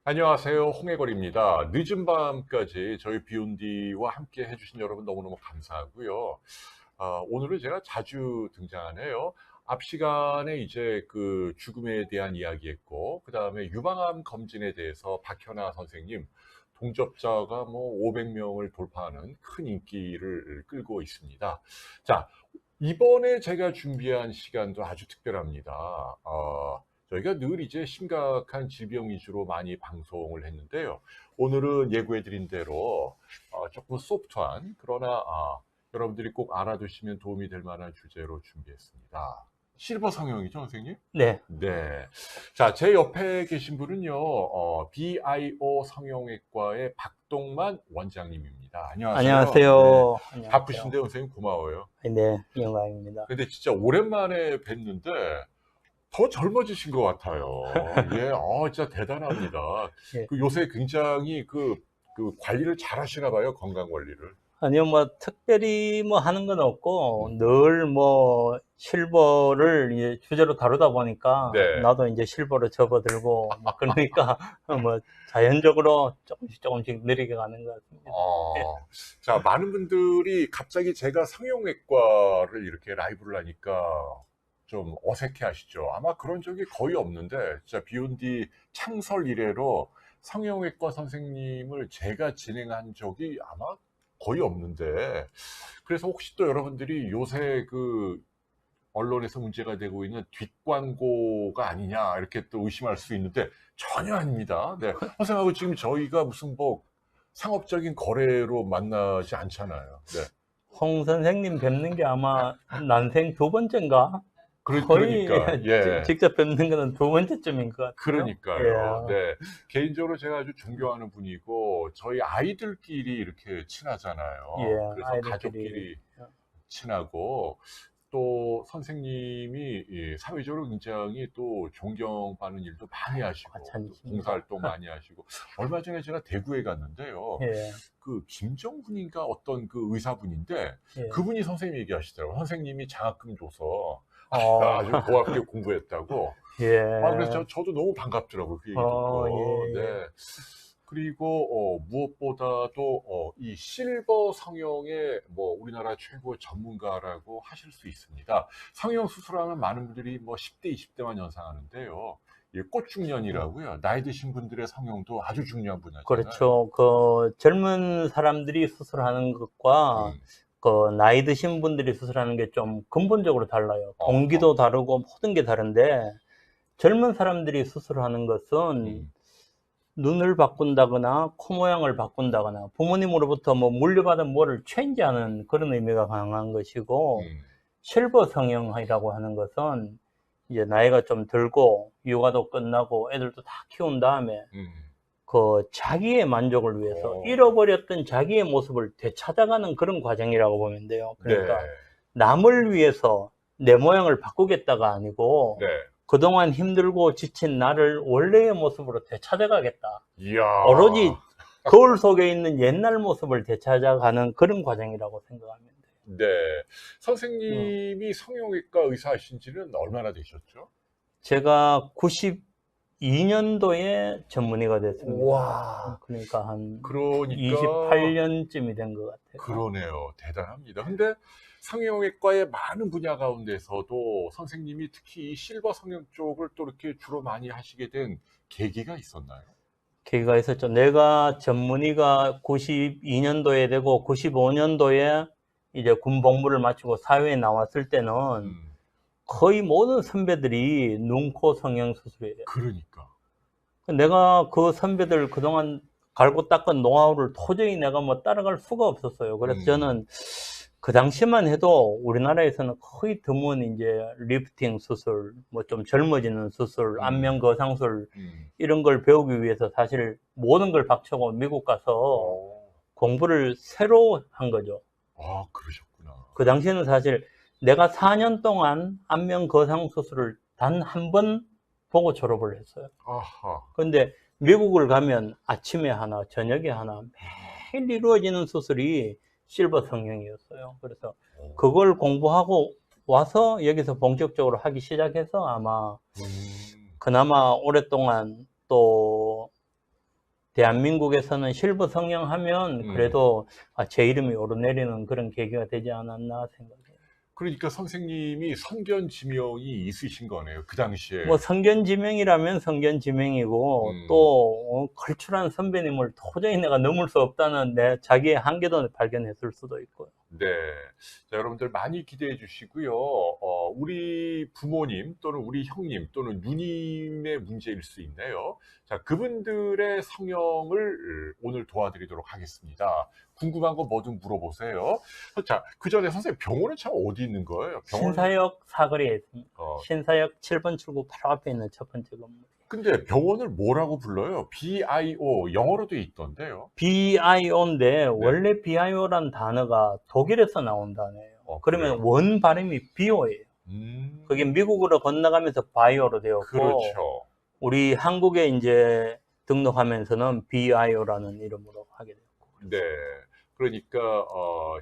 안녕하세요. 홍해걸입니다. 늦은 밤까지 저희 비욘디와 함께 해주신 여러분 너무너무 감사하고요. 오늘은 제가 자주 등장하네요. 앞 시간에 이제 그 죽음에 대한 이야기했고, 그 다음에 유방암 검진에 대해서 박현아 선생님, 동접자가 뭐 500명을 돌파하는 큰 인기를 끌고 있습니다. 자, 이번에 제가 준비한 시간도 아주 특별합니다. 저희가 늘 이제 심각한 질병 위주로 많이 방송을 했는데요. 오늘은 예고해드린 대로 조금 소프트한, 그러나 여러분들이 꼭 알아두시면 도움이 될 만한 주제로 준비했습니다. 실버 성형이죠, 선생님? 네. 네. 자, 제 옆에 계신 분은요, BIO 성형외과의 박동만 원장님입니다. 안녕하세요. 안녕하세요. 네. 바쁘신데 선생님 고마워요. 네, 영광입니다. 근데 진짜 오랜만에 뵀는데 더 젊어지신 것 같아요. 예, 진짜 대단합니다. 예. 그 요새 굉장히 그 관리를 잘 하시나 봐요, 건강 관리를. 아니요, 뭐, 특별히 뭐 하는 건 없고, 늘 뭐, 실버를 이제 주제로 다루다 보니까, 네. 나도 이제 실버로 접어들고, 그러니까, 뭐, 자연적으로 조금씩 느리게 가는 것 같습니다. 자, 많은 분들이 갑자기 제가 성형외과를 이렇게 라이브를 하니까 좀 어색해 하시죠. 아마 그런 적이 거의 없는데, 진짜 비욘디 창설 이래로 성형외과 선생님을 제가 진행한 적이 아마 거의 없는데, 그래서 혹시 또 여러분들이 요새 그 언론에서 문제가 되고 있는 뒷광고가 아니냐 이렇게 또 의심할 수 있는데 전혀 아닙니다. 네. 선생님하고 지금 저희가 무슨 뭐 상업적인 거래로 만나지 않잖아요. 네. 홍 선생님 뵙는 게 아마 난생 두 번째인가? 거의 그러니까 예. 직접 뵙는 거는 두 번째쯤인 것 같아요. 그러니까요. 예. 네. 개인적으로 제가 아주 존경하는 분이고 저희 아이들끼리 이렇게 친하잖아요. 예, 그래서 아이들끼리. 가족끼리 친하고 또 선생님이 사회적으로 굉장히 또 존경받는 일도 많이 하시고 봉사활동 많이 하시고 얼마 전에 제가 대구에 갔는데요. 예. 그 김정훈인가 어떤 그 의사분인데 예. 그분이 선생님 얘기하시더라고요. 선생님이 장학금 줘서 아주 고맙게 공부했다고. 예. 그래서 저도 너무 반갑더라고요. 그 얘기 듣고. 예. 네. 그리고 무엇보다도 이 실버 성형의 뭐 우리나라 최고 전문가라고 하실 수 있습니다. 성형 수술하면 많은 분들이 뭐 10대, 20대만 연상하는데요. 이 꽃중년이라고요. 나이 드신 분들의 성형도 아주 중요한 분야잖아요. 그렇죠. 그 젊은 사람들이 수술하는 것과 그 나이 드신 분들이 수술하는 게 좀 근본적으로 달라요. 동기도 다르고 모든 게 다른데 젊은 사람들이 수술하는 것은 눈을 바꾼다거나 코 모양을 바꾼다거나 부모님으로부터 뭐 물려받은 뭐를 체인지하는 그런 의미가 강한 것이고 실버 성형이라고 하는 것은 이제 나이가 좀 들고 육아도 끝나고 애들도 다 키운 다음에 그 자기의 만족을 위해서 잃어버렸던 자기의 모습을 되찾아가는 그런 과정이라고 보면 돼요. 그러니까 남을 위해서 내 모양을 바꾸겠다가 아니고 그동안 힘들고 지친 나를 원래의 모습으로 되찾아가겠다. 이야. 오로지 거울 속에 있는 옛날 모습을 되찾아가는 그런 과정이라고 생각하면 돼요. 네. 선생님이 성형외과 의사하신 지는 얼마나 되셨죠? 제가 92년도에 전문의가 됐습니다. 와. 그러니까 한 28년쯤이 된 것 같아요. 그러네요. 대단합니다. 근데 성형외과의 많은 분야 가운데서도 선생님이 특히 이 실버 성형 쪽을 또 이렇게 주로 많이 하시게 된 계기가 있었나요? 계기가 있었죠. 내가 전문의가 92년도에 되고 95년도에 이제 군 복무를 마치고 사회에 나왔을 때는 거의 모든 선배들이 눈, 코 성형 수술이에요. 그러니까. 내가 그 선배들 그동안 갈고 닦은 노하우를 도저히 내가 뭐 따라갈 수가 없었어요. 그래서 저는 그 당시만 해도 우리나라에서는 거의 드문 이제 리프팅 수술, 뭐 좀 젊어지는 수술, 안면 거상술 이런 걸 배우기 위해서 사실 모든 걸 박차고 미국 가서 공부를 새로 한 거죠. 그러셨구나. 그 당시에는 사실 내가 4년 동안 안면 거상 수술을 단 한 번 보고 졸업을 했어요. 그런데 미국을 가면 아침에 하나, 저녁에 하나 매일 이루어지는 수술이 실버 성형이었어요. 그래서 그걸 공부하고 와서 여기서 본격적으로 하기 시작해서 아마 그나마 오랫동안 또 대한민국에서는 실버 성형하면 그래도 제 이름이 오르내리는 그런 계기가 되지 않았나 생각해요. 그러니까 선생님이 선견지명이 있으신 거네요. 그 당시에. 뭐 성견지명이라면 성견지명이고 또 걸출한 선배님을 도저히 내가 넘을 수 없다는 자기의 한계도 발견했을 수도 있고요. 네. 자, 여러분들 많이 기대해 주시고요. 우리 부모님 또는 우리 형님 또는 누님의 문제일 수 있네요. 자, 그분들의 성형을 오늘 도와드리도록 하겠습니다. 궁금한 거 뭐든 물어보세요. 자, 그 전에 선생님 병원은 참 어디 있는 거예요? 신사역 사거리에 있습니다. 어, 신사역 7번 출구 바로 앞에 있는 첫 번째 건물. 근데 병원을 뭐라고 불러요? BIO 영어로 돼 있던데요. BIO인데 원래 BIO란 단어가 독일에서 나온 단어예요. 그러면 그래요? 원 발음이 BO예요. 그게 미국으로 건너가면서 바이오로 되었고, 그렇죠. 우리 한국에 이제 등록하면서는 BIO라는 이름으로 하게 됐고. 네. 그러니까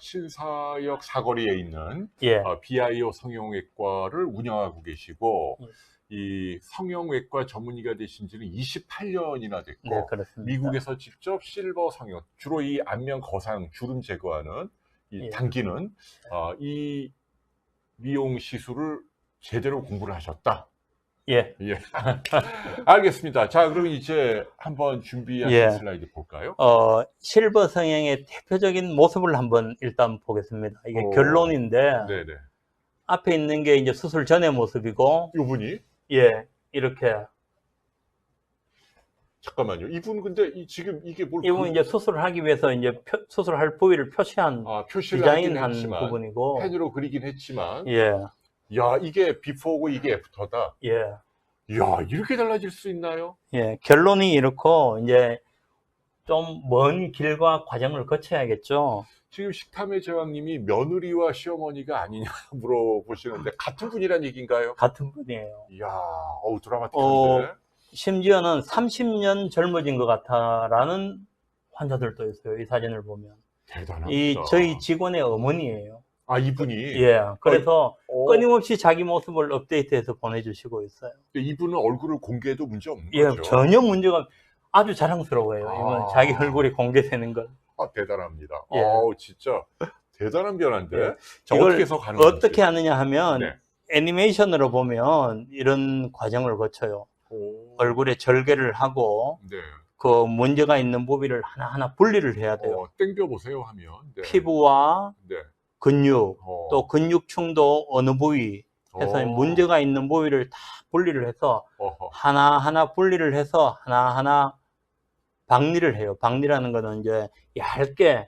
신사역 사거리에 있는 예. BIO 성형외과를 운영하고 계시고 예. 이 성형외과 전문의가 되신 지는 28년이나 됐고 네, 그렇습니다. 미국에서 직접 실버 성형, 주로 이 안면 거상, 주름 제거하는 이 예. 당기는 이 미용 시술을 제대로 공부를 하셨다. 예. 예. 알겠습니다. 자, 그럼 이제 한번 준비하신 예. 슬라이드 볼까요? 실버 성형의 대표적인 모습을 한번 일단 보겠습니다. 이게 결론인데, 네네. 앞에 있는 게 이제 수술 전의 모습이고, 이분이? 예, 이렇게. 잠깐만요. 이분 근데 지금 이게 뭘? 이분 이제 수술을 하기 위해서 이제 수술할 부위를 표시한 표시를 하긴 디자인한 했지만, 부분이고, 펜으로 그리긴 했지만, 예, 야, 이게 비포고 이게 애프터다. 예, 야, 이렇게 달라질 수 있나요? 예. 결론이 이렇고, 이제 좀 먼 길과 과정을 거쳐야겠죠. 지금 식탐의 제왕님이 며느리와 시어머니가 아니냐 물어보시는데 같은 분이란 얘기인가요? 같은 분이에요. 이야, 어우 드라마틱한데. 심지어는 30년 젊어진 것 같아라는 환자들도 있어요. 이 사진을 보면. 대단합니다. 저희 직원의 어머니예요. 아, 이분이? 예. 그래서 끊임없이 자기 모습을 업데이트해서 보내주시고 있어요. 이분은 얼굴을 공개해도 문제 없는 예, 거죠? 전혀 문제가 아주 자랑스러워요. 이건 자기 얼굴이 공개되는 걸. 대단합니다. 예. 진짜 대단한 변화인데. 예. 자, 이걸 어떻게 해서 가능한지. 어떻게 하느냐 하면 네. 애니메이션으로 보면 이런 과정을 거쳐요. 얼굴에 절개를 하고 네. 그 문제가 있는 부위를 하나하나 분리를 해야 돼요. 땡겨보세요 하면. 네. 피부와 네. 근육, 또 근육층도 어느 부위 해서 문제가 있는 부위를 다 분리를 해서 하나하나 분리를 해서 하나하나 박리를 해요. 박리라는 거는 이제 얇게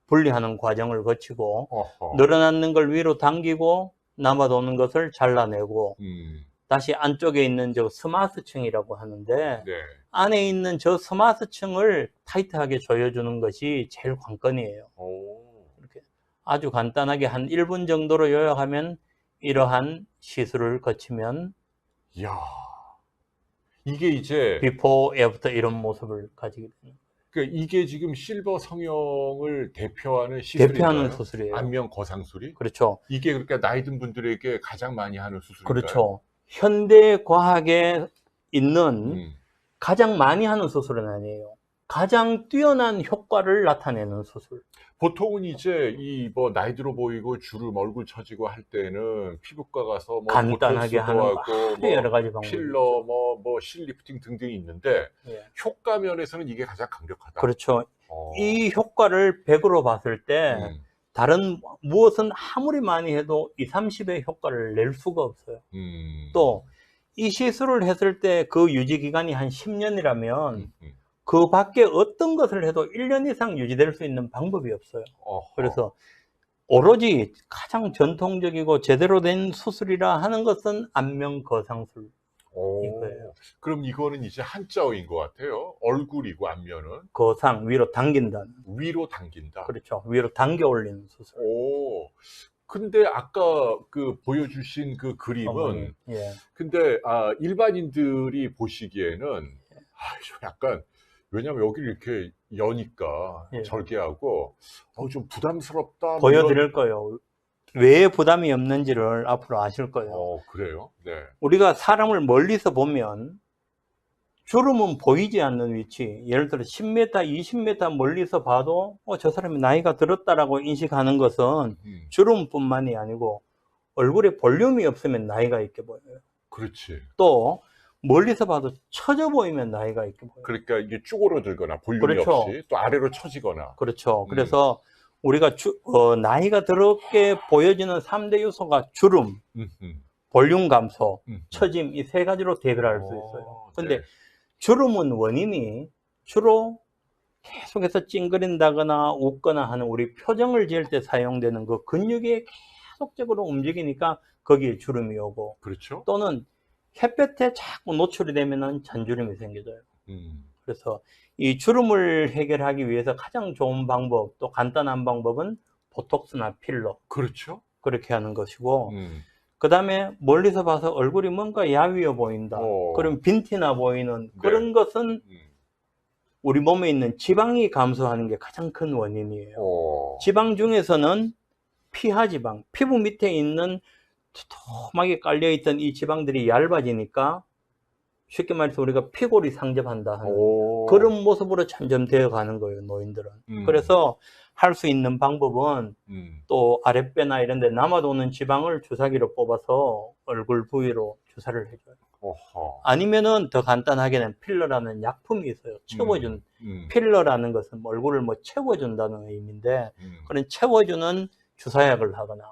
분리하는 과정을 거치고 늘어나는 걸 위로 당기고 남아도는 것을 잘라내고 다시 안쪽에 있는 저 스마스층이라고 하는데 네. 안에 있는 저 스마스층을 타이트하게 조여주는 것이 제일 관건이에요. 이렇게 아주 간단하게 한 1분 정도로 요약하면 이러한 시술을 거치면 이야, 이게 이제 비포 애프터 이런 모습을 가지게 되는 그러니까 이게 지금 실버 성형을 대표하는 시술인가요? 대표하는 수술이에요. 안면 거상술이? 그렇죠. 이게 그러니까 나이 든 분들에게 가장 많이 하는 수술인가요? 그렇죠. 현대 과학에 있는 가장 많이 하는 수술은 아니에요. 가장 뛰어난 효과를 나타내는 수술. 보통은 이제 이 뭐 나이 들어 보이고 주름 얼굴 처지고 할 때는 피부과 가서 뭐 간단하게 하는 거 하고 뭐 여러 가지 방법이 필러 뭐 실리프팅 등등이 있는데 예. 효과 면에서는 이게 가장 강력하다. 그렇죠. 이 효과를 100으로 봤을 때 다른 무엇은 아무리 많이 해도 20, 30의 효과를 낼 수가 없어요. 또 이 시술을 했을 때 그 유지 기간이 한 10년이라면 그 밖에 어떤 것을 해도 1년 이상 유지될 수 있는 방법이 없어요. 그래서 오로지 가장 전통적이고 제대로 된 수술이라 하는 것은 안면 거상술. 이거예요. 그럼 이거는 이제 한자어인 것 같아요. 얼굴이고 안면은 거상, 위로 당긴다는. 위로 당긴다. 그렇죠. 위로 당겨 올리는 수술. 근데 아까 그 보여주신 그 그림은 예. 근데 일반인들이 보시기에는 약간 왜냐면 여기를 이렇게 여니까 예. 절개하고 좀 부담스럽다. 보여드릴 거예요. 왜 부담이 없는지를 앞으로 아실 거예요. 그래요? 네. 우리가 사람을 멀리서 보면 주름은 보이지 않는 위치, 예를 들어 10m, 20m 멀리서 봐도 저 사람이 나이가 들었다라고 인식하는 것은 주름뿐만이 아니고 얼굴에 볼륨이 없으면 나이가 있게 보여요. 그렇지. 또 멀리서 봐도 처져 보이면 나이가 있게 보여요. 그러니까 이게 쪼그러들거나 볼륨이 그렇죠. 없이 또 아래로 처지거나. 그렇죠. 그래서 우리가 나이가 들었게 보여지는 3대 요소가 주름, 볼륨 감소, 처짐, 이 세 가지로 대별할 수 있어요. 근데 네. 주름은 원인이 주로 계속해서 찡그린다거나 웃거나 하는 우리 표정을 지을 때 사용되는 그 근육이 계속적으로 움직이니까 거기에 주름이 오고, 그렇죠. 또는 햇볕에 자꾸 노출이 되면은 잔주름이 생겨져요. 그래서 이 주름을 해결하기 위해서 가장 좋은 방법, 또 간단한 방법은 보톡스나 필러. 그렇죠. 그렇게 하는 것이고, 그 다음에 멀리서 봐서 얼굴이 뭔가 야위어 보인다. 그럼 빈티나 보이는 그런 것은 우리 몸에 있는 지방이 감소하는 게 가장 큰 원인이에요. 지방 중에서는 피하지방, 피부 밑에 있는 두툼하게 깔려있던 이 지방들이 얇아지니까 쉽게 말해서 우리가 피골이 상접한다 하는 그런 모습으로 점점 되어 가는 거예요, 노인들은. 그래서 할 수 있는 방법은 또 아랫배나 이런 데 남아도는 지방을 주사기로 뽑아서 얼굴 부위로 주사를 해줘요. 아니면은 더 간단하게는 필러라는 약품이 있어요. 채워준. 필러라는 것은 얼굴을 뭐 채워준다는 의미인데, 그런 채워주는 주사약을 하거나,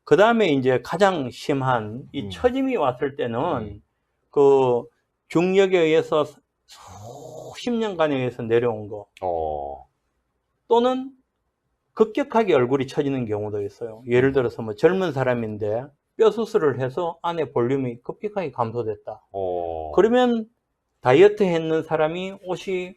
그 다음에 이제 가장 심한 이 처짐이 왔을 때는 그 중력에 의해서 수십 년간에 의해서 내려온 거, 또는 급격하게 얼굴이 처지는 경우도 있어요. 예를 들어서 뭐 젊은 사람인데 뼈 수술을 해서 안에 볼륨이 급격하게 감소됐다. 그러면 다이어트 했는 사람이 옷이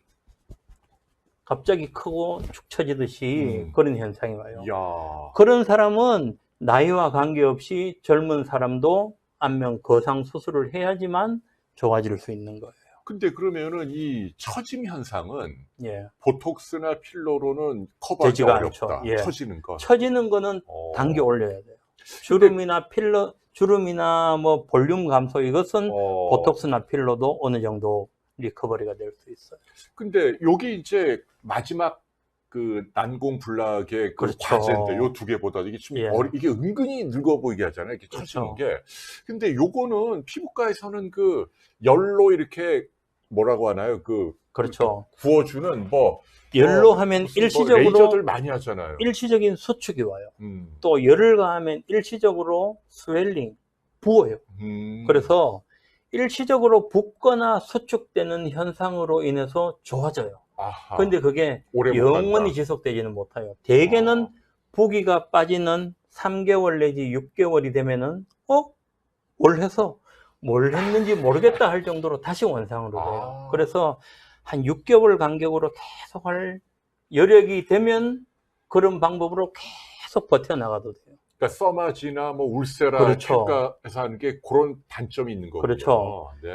갑자기 크고 축 처지듯이 그런 현상이 와요. 그런 사람은 나이와 관계없이 젊은 사람도 안면 거상 수술을 해야지만 좋아질 수 있는 거예요. 근데 그러면은 이 처짐 현상은 예. 보톡스나 필러로는 커버하기 어렵다. 처지는 거. 처지는 거는 당겨 올려야 돼요. 주름이나 필러, 주름이나 뭐 볼륨 감소, 이것은 보톡스나 필러도 어느 정도 리커버리가 될 수 있어요. 근데 여기 이제 마지막 그 난공불락의 그 그렇죠. 과제인데 요 두 개보다 이게 좀 이게 은근히 늙어 보이게 하잖아요. 이렇게 처지는 게. 근데 요거는 피부과에서는 그 열로 이렇게 뭐라고 하나요? 그렇죠. 구워주는 뭐 열로 하면 일시적으로 레이저들 많이 하잖아요. 일시적인 수축이 와요. 또 열을 가하면 일시적으로 스웰링, 부어요. 그래서 일시적으로 붓거나 수축되는 현상으로 인해서 좋아져요. 근데 그게 영원히 지속되지는 못해요. 대개는 부기가 빠지는 3개월 내지 6개월이 되면은 뭘 해서 뭘 했는지 모르겠다 할 정도로 다시 원상으로 돼요. 그래서 한 6개월 간격으로 계속 할 여력이 되면 그런 방법으로 계속 버텨나가도 돼요. 그러니까 써마지나 뭐 울세라 치과에서 하는 게 그런 단점이 있는 거군요. 그렇죠. 네.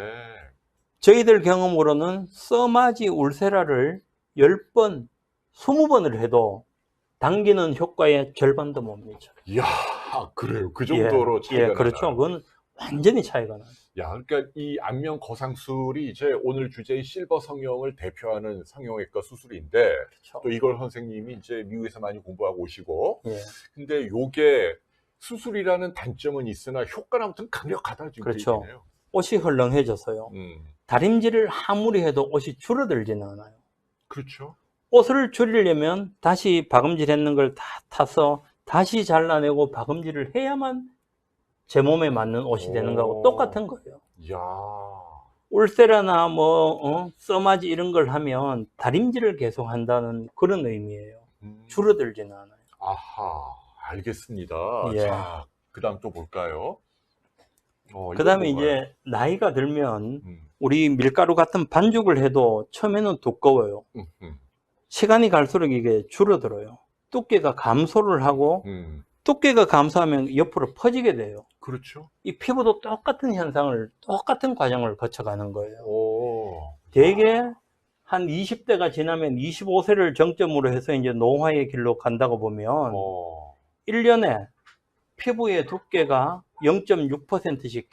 저희들 경험으로는 써마지 울세라를 10번, 20번을 해도 당기는 효과의 절반도 못 미쳐요. 이야, 그래요. 그 정도로 차이가 그렇죠. 나나요? 그건 완전히 차이가 나요. 야, 그러니까 이 안면 거상술이 이제 오늘 주제의 실버 성형을 대표하는 성형외과 수술인데, 그렇죠. 또 이걸 선생님이 이제 미국에서 많이 공부하고 오시고, 예. 근데 요게 수술이라는 단점은 있으나 효과는 아무튼 강력하다 지금 그렇죠. 얘기네요. 옷이 헐렁해져서요. 다림질을 아무리 해도 옷이 줄어들지는 않아요. 그렇죠. 옷을 줄이려면 다시 박음질 했는 걸 다 타서 다시 잘라내고 박음질을 해야만 제 몸에 맞는 옷이 되는 거하고 똑같은 거예요. 이야. 울세라나 뭐 써마지 이런 걸 하면 다림질을 계속 한다는 그런 의미예요. 줄어들지는 않아요. 아하, 알겠습니다. 예. 자, 그 다음 또 볼까요? 그 다음에 이제 나이가 들면 우리 밀가루 같은 반죽을 해도 처음에는 두꺼워요. 시간이 갈수록 이게 줄어들어요. 두께가 감소를 하고 두께가 감소하면 옆으로 퍼지게 돼요. 그렇죠. 이 피부도 똑같은 현상을, 똑같은 과정을 거쳐가는 거예요. 대개 한 20대가 지나면 25세를 정점으로 해서 이제 노화의 길로 간다고 보면 1년에 피부의 두께가 0.6%씩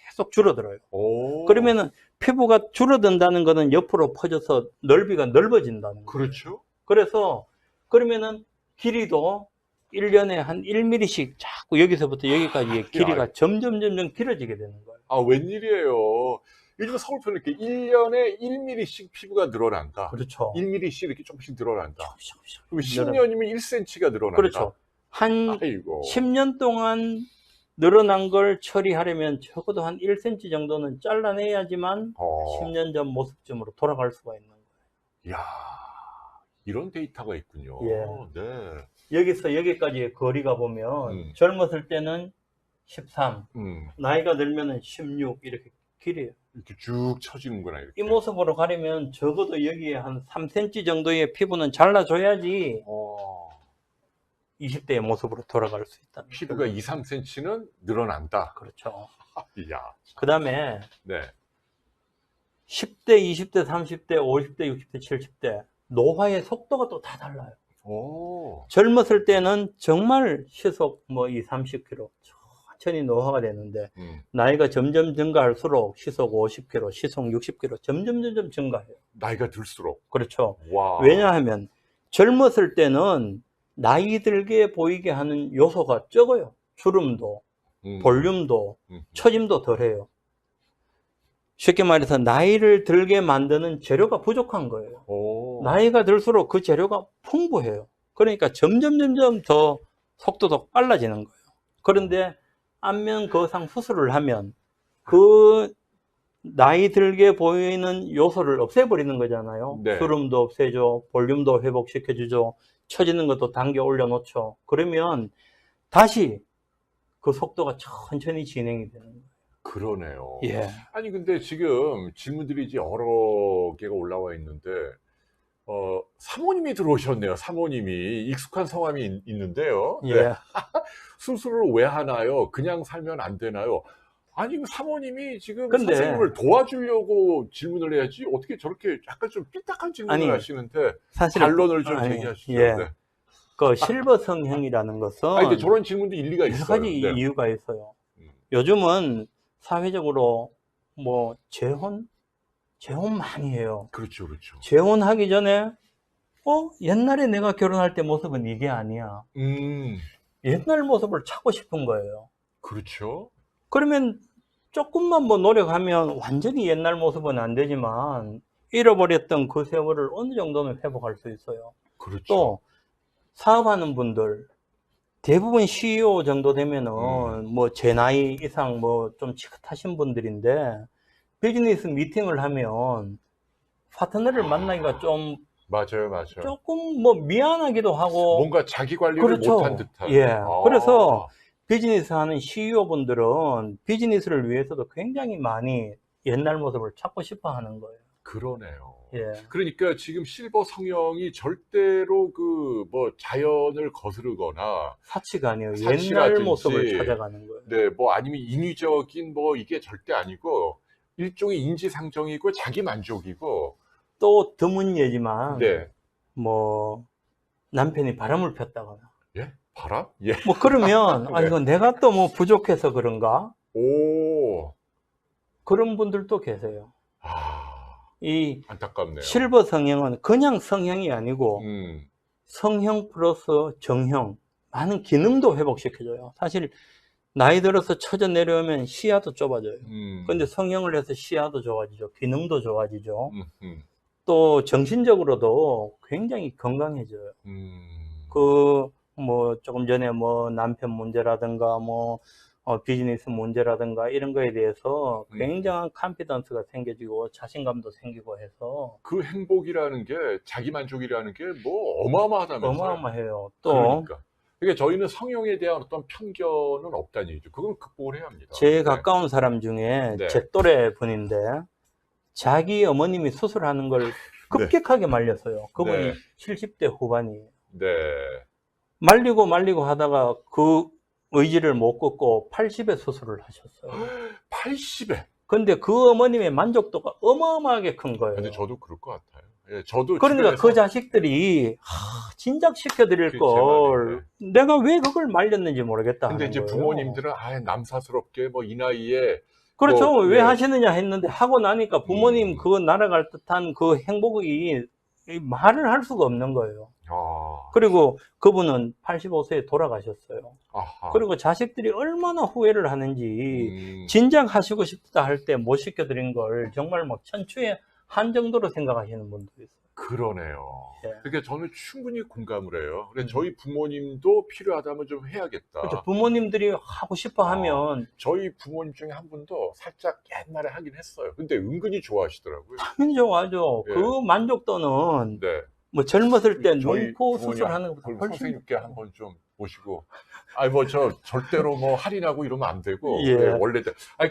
계속 줄어들어요. 오. 그러면은 피부가 줄어든다는 것은 옆으로 퍼져서 넓이가 넓어진다는 거예요. 그렇죠. 그래서 그러면은 길이도 1년에 한 1mm씩 자꾸 여기서부터 여기까지의 길이가 점점 길어지게 되는 거예요. 아, 웬일이에요. 요즘 서울표는 이렇게 1년에 1mm씩 피부가 늘어난다. 그렇죠. 1mm씩 이렇게 조금씩 늘어난다. 그럼 10년이면 1cm가 늘어난다. 그렇죠. 한 아이고. 10년 동안 늘어난 걸 처리하려면 적어도 한 1cm 정도는 잘라내야지만 10년 전 모습쯤으로 돌아갈 수가 있는 거예요. 이야, 이런 데이터가 있군요. 예. 네. 여기서 여기까지의 거리가 보면 젊었을 때는 13, 나이가 들면은 16 이렇게 길이에요. 이렇게 쭉 쳐지는구나, 이렇게. 이 모습으로 가려면 적어도 여기에 한 3cm 정도의 피부는 잘라줘야지 20대의 모습으로 돌아갈 수 있다. 피부가 2, 3cm는 늘어난다. 그렇죠. 이야. 그 다음에 네. 10대, 20대, 30대, 50대, 60대, 70대 노화의 속도가 또 다 달라요. 오. 젊었을 때는 정말 시속 뭐 2, 30km 천천히 노화가 되는데 나이가 점점 증가할수록 시속 50km, 시속 60km 점점 증가해요. 나이가 들수록. 그렇죠. 와. 왜냐하면 젊었을 때는 나이 들게 보이게 하는 요소가 적어요. 주름도, 볼륨도, 처짐도 덜해요. 쉽게 말해서 나이를 들게 만드는 재료가 부족한 거예요. 오. 나이가 들수록 그 재료가 풍부해요. 그러니까 점점 더 속도도 빨라지는 거예요. 그런데 안면 거상 수술을 하면 그 나이 들게 보이는 요소를 없애버리는 거잖아요. 네. 주름도 없애줘, 볼륨도 회복시켜주죠, 처지는 것도 당겨 올려놓죠. 그러면 다시 그 속도가 천천히 진행이 되는 거예요. 그러네요. 예. 아니, 근데 지금 질문들이 이제 여러 개가 올라와 있는데, 사모님이 들어오셨네요. 사모님이. 익숙한 성함이 있는데요. 예. 네. 수술을 왜 하나요? 그냥 살면 안 되나요? 아니, 그 사모님이 지금 근데 선생님을 도와주려고 질문을 해야지 어떻게 저렇게 약간 좀 삐딱한 질문을 아니, 하시는데 사실 반론을 좀 제기하시죠. 예. 네. 그 실버 성형이라는 것은 아니, 근데 저런 질문도 일리가 여러 있어요. 가지 네. 이유가 있어요. 요즘은 사회적으로 뭐 재혼 많이 해요. 그렇죠, 그렇죠. 재혼하기 전에 옛날에 내가 결혼할 때 모습은 이게 아니야. 옛날 모습을 찾고 싶은 거예요. 그렇죠. 그러면 조금만 뭐 노력하면 완전히 옛날 모습은 안 되지만 잃어버렸던 그 세월을 어느 정도는 회복할 수 있어요. 그렇죠. 또 사업하는 분들 대부분 CEO 정도 되면은 뭐 제 나이 이상 뭐 좀 지긋하신 분들인데 비즈니스 미팅을 하면 파트너를 만나기가 좀 맞아요. 조금 뭐 미안하기도 하고 뭔가 자기 관리를 그렇죠. 못한 듯한. 예. 그래서 비즈니스 하는 CEO 분들은 비즈니스를 위해서도 굉장히 많이 옛날 모습을 찾고 싶어 하는 거예요. 그러네요. 예. 그러니까 지금 실버 성형이 절대로 그 뭐 자연을 거스르거나 사치가 아니에요. 사치라든지, 옛날 모습을 찾아가는 거예요. 네, 뭐 아니면 인위적인 뭐 이게 절대 아니고 일종의 인지상정이고 자기 만족이고. 또 드문 예지만 네. 뭐 남편이 바람을 폈다거나 예? 바람? 예. 뭐 그러면 네. 아 이거 내가 또 뭐 부족해서 그런가? 오. 그런 분들도 계세요. 이 안타깝네요. 실버 성형은 그냥 성형이 아니고 성형 플러스 정형, 많은 기능도 회복시켜줘요. 사실 나이 들어서 처져 내려오면 시야도 좁아져요. 근데 성형을 해서 시야도 좋아지죠. 기능도 좋아지죠. 또 정신적으로도 굉장히 건강해져요. 그 뭐 조금 전에 뭐 남편 문제라든가 뭐 비즈니스 문제라든가 이런 거에 대해서 굉장한 컨피던스가 생겨지고 자신감도 생기고 해서 그 행복이라는 게, 자기 만족이라는 게 뭐 어마어마하다면서요. 어마어마해요. 또 그러니까 저희는 성형에 대한 어떤 편견은 없다는 얘기죠. 그건 극복을 해야 합니다. 제일 가까운 사람 중에 네. 제 또래 분인데 자기 어머님이 수술하는 걸 급격하게 말렸어요. 그분이 네. 70대 후반이에요. 네. 말리고 하다가 그 의지를 못 꺾고 80에 수술을 하셨어요. 80에. 근데 그 어머님의 만족도가 어마어마하게 큰 거예요. 근데 저도 그럴 것 같아요. 예, 저도 그러니까 주변에서 그 자식들이 진작 시켜드릴 그게 제 걸 내가 왜 그걸 말렸는지 모르겠다 근데 하는 이제 거예요. 부모님들은 남사스럽게 뭐 이 나이에 그렇죠. 뭐, 왜 예, 하시느냐 했는데 하고 나니까 부모님 그 날아갈 듯한 그 행복이 이 말을 할 수가 없는 거예요. 아, 그리고 그분은 85세에 돌아가셨어요. 아하, 그리고 자식들이 얼마나 후회를 하는지 음, 진작 하시고 싶다 할 때 못 시켜드린 걸 정말 막 천추의 한 정도로 생각하시는 분도 있어요. 그러네요. 예. 그러니까 저는 충분히 공감을 해요. 그래서 음. 저희 부모님도 필요하다면 좀 해야겠다. 그렇죠. 부모님들이 하고 싶어 하면 저희 부모님 중에 한 분도 살짝 옛날에 하긴 했어요. 근데 은근히 좋아하시더라고요. 당연히 좋아하죠. 예. 그 만족도는 네. 뭐 젊었을 때 저희 눈코 부모님 수술하는 것보다 그럼 훨씬 선생님께 한번 좀 모시고 뭐 저 절대로 뭐 할인하고 이러면 안 되고 예. 원래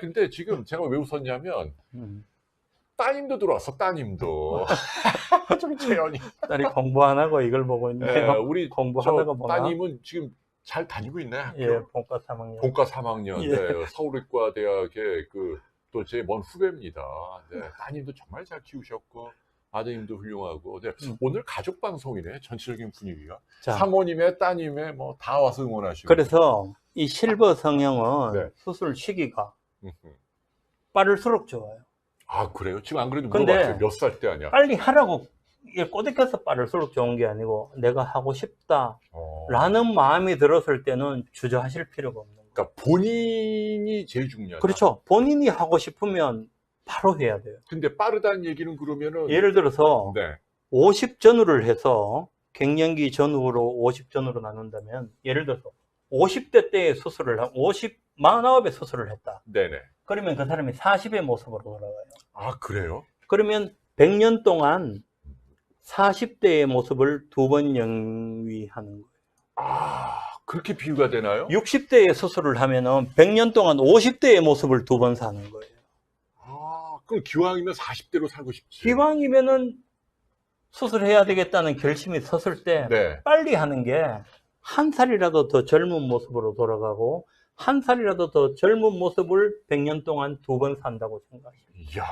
근데 지금 제가 왜 웃었냐면 따님도 들어왔어. 따님도 좀 재현이 딸이 공부 안 하고 이걸 보고 있네요. 우리 공부하다가 저 보나? 따님은 지금 잘 다니고 있나요? 학교? 예, 본과 3학년. 본과 3학년 예. 네, 서울의과대학의 또 제 먼 후배입니다. 네, 따님도 정말 잘 키우셨고 아드님도 훌륭하고 네, 오늘 가족 방송이네. 전체적인 분위기가 자, 사모님의 따님의 뭐 다 와서 응원하시고 그래서 이 실버 성형은 네. 수술 시기가 음흠. 빠를수록 좋아요. 아 그래요? 지금 안 그래도 근데 물어봤어요. 몇 살 때 하냐? 빨리 하라고 이게 꼬댁해서 빠를수록 좋은 게 아니고 내가 하고 싶다 라는 마음이 들었을 때는 주저하실 필요가 없는 거예요. 그러니까 본인이 제일 중요하다. 그렇죠. 본인이 하고 싶으면 바로 해야 돼요. 근데 빠르다는 얘기는 그러면은 예를 들어서 네. 50 전후를 해서 갱년기 전후로 50 전후로 나눈다면 예를 들어서 50대 때에 수술을 한 49에 수술을 했다. 네네. 그러면 그 사람이 40의 모습으로 돌아가요. 아 그래요? 그러면 100년 동안 40대의 모습을 2번 영위하는 거예요. 아 그렇게 비유가 되나요? 60대에 수술을 하면은 100년 동안 50대의 모습을 2번 사는 거예요. 아 그럼 기왕이면 40대로 살고 싶지. 기왕이면은 수술해야 되겠다는 결심이 섰을 때 네. 빨리 하는 게 한 살이라도 더 젊은 모습으로 돌아가고 한 살이라도 더 젊은 모습을 100년 동안 2번 산다고 생각해요. 이야,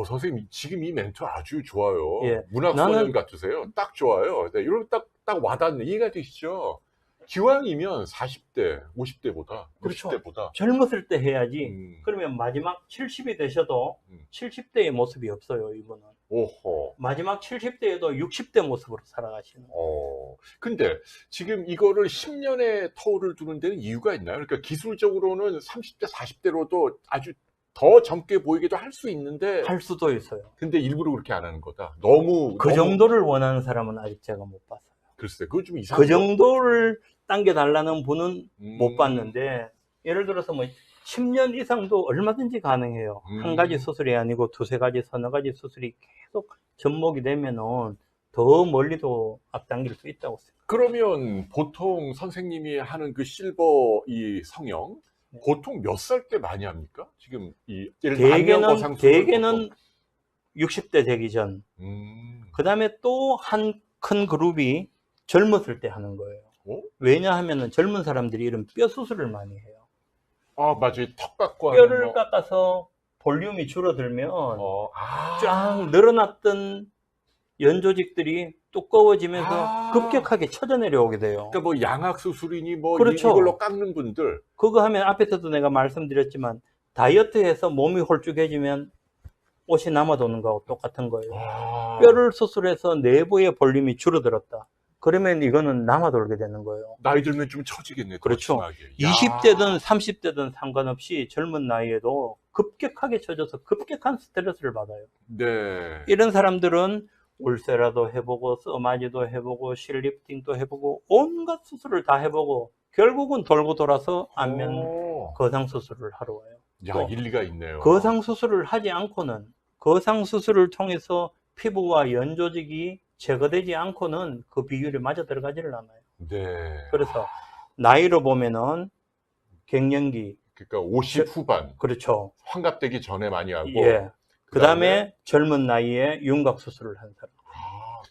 선생님 지금 이 멘트 아주 좋아요. 예. 문학소년 같으세요. 딱 좋아요. 네, 이런 딱 와닿네. 이해가 되시죠? 기왕이면 40대, 50대보다, 그렇죠. 60대보다. 젊었을 때 해야지. 그러면 마지막 70이 되셔도 70대의 모습이 없어요, 이분은. 오호. 마지막 70대에도 60대 모습으로 살아가시는 거예요. 근데 지금 이거를 10년의 터울을 두는 데는 이유가 있나요? 그러니까 기술적으로는 30대, 40대로도 아주 더 젊게 보이기도 할 수 있는데 할 수도 있어요. 근데 일부러 그렇게 안 하는 거다. 너무 그 정도를 원하는 사람은 아직 제가 못 봤어요. 글쎄, 그거 좀 이상해요. 그 정도를 당겨달라는 분은 못 봤는데 예를 들어서 뭐 10년 이상도 얼마든지 가능해요. 한 가지 수술이 아니고 두세 가지, 서너 가지 수술이 계속 접목이 되면은 더 멀리도 앞당길 수 있다고 생각해요. 그러면 보통 선생님이 하는 그 실버 이 성형 보통 몇 살 때 많이 합니까? 지금 이 예를 들어 안면거상 수술 대개는 60대 되기 전. 그 다음에 또 한 큰 그룹이 젊었을 때 하는 거예요. 왜냐하면 젊은 사람들이 이런 뼈 수술을 많이 해요. 아 맞아요. 턱 깎고 뼈를 깎아서 볼륨이 줄어들면 쫙 늘어났던 연조직들이 두꺼워지면서 급격하게 쳐져 내려오게 돼요. 그러니까 뭐 양악 수술이니 뭐 그렇죠. 이걸로 깎는 분들 그거 하면 앞에서도 내가 말씀드렸지만 다이어트해서 몸이 홀쭉해지면 옷이 남아도는 거하고 똑같은 거예요. 뼈를 수술해서 내부의 볼륨이 줄어들었다. 그러면 이거는 남아돌게 되는 거예요. 나이 들면 좀 처지겠네. 그렇죠. 20대든 30대든 상관없이 젊은 나이에도 급격하게 쳐져서 급격한 스트레스를 받아요. 네. 이런 사람들은 울세라도 해보고 써마지도 해보고 실리프팅도 해보고 온갖 수술을 다 해보고 결국은 돌고 돌아서 안면 거상 수술을 하러 와요. 야, 일리가 있네요. 거상 수술을 하지 않고는 거상 수술을 통해서 피부와 연조직이 제거되지 않고는 그 비율이 맞아 들어가지를 않아요. 네. 그래서 나이로 보면은 갱년기, 그러니까 50 후반. 그렇죠. 환갑되기 전에 많이 하고. 예. 그다음에 젊은 나이에 윤곽 수술을 한 사람.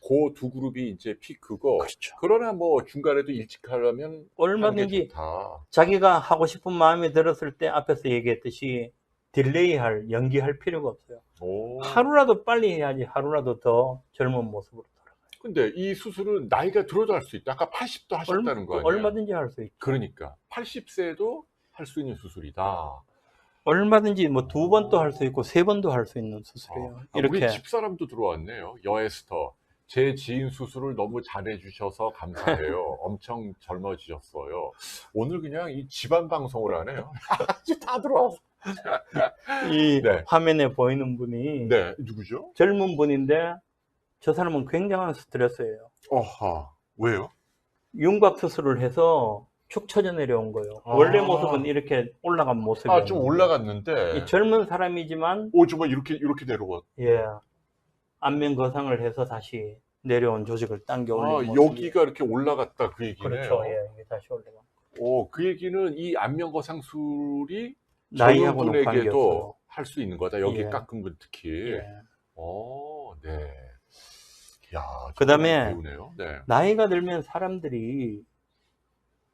그 두 그룹이 이제 피크고. 그렇죠. 그러나 뭐 중간에도 일찍 하려면 얼마든지 자기가 하고 싶은 마음이 들었을 때 앞에서 얘기했듯이 연기할 필요가 없어요. 오. 하루라도 빨리 해야지 하루라도 더 젊은 모습으로 돌아가요. 근데 이 수술은 나이가 들어도 할 수 있다. 아까 80도 하셨다는 거 아니에요? 얼마든지 할 수 있죠. 그러니까 80세도 할 수 있는 수술이다. 얼마든지 뭐 2번도 할 수 있고 3번도 할 수 있는 수술이에요. 이렇게 우리 집사람도 들어왔네요. 여에스터. 제 지인 수술을 너무 잘해주셔서 감사해요. 엄청 젊어지셨어요. 오늘 그냥 이 집안 방송을 하네요. 다 들어와서. 이 네. 화면에 보이는 분이 네, 누구죠? 젊은 분인데 저 사람은 굉장한 스트레스예요. 어하, 왜요? 윤곽 수술을 해서 축 처져 내려온 거예요. 아. 원래 모습은 이렇게 올라간 모습이에요. 좀 올라갔는데. 젊은 사람이지만 정말 이렇게 내려가. 예, 안면 거상을 해서 다시 내려온 조직을 당겨 올린 모습이에요. 여기가 이렇게 올라갔다 그 얘기네요. 그렇죠. 예, 이게 다시 올라가. 그 얘기는 이 안면거상술이 나이하고는 젊은 분에게도 관계없어요. 할 수 있는 거다. 여기 예. 깎은 분 특히. 예. 네. 야, 그다음에 배우네요. 네. 나이가 들면 사람들이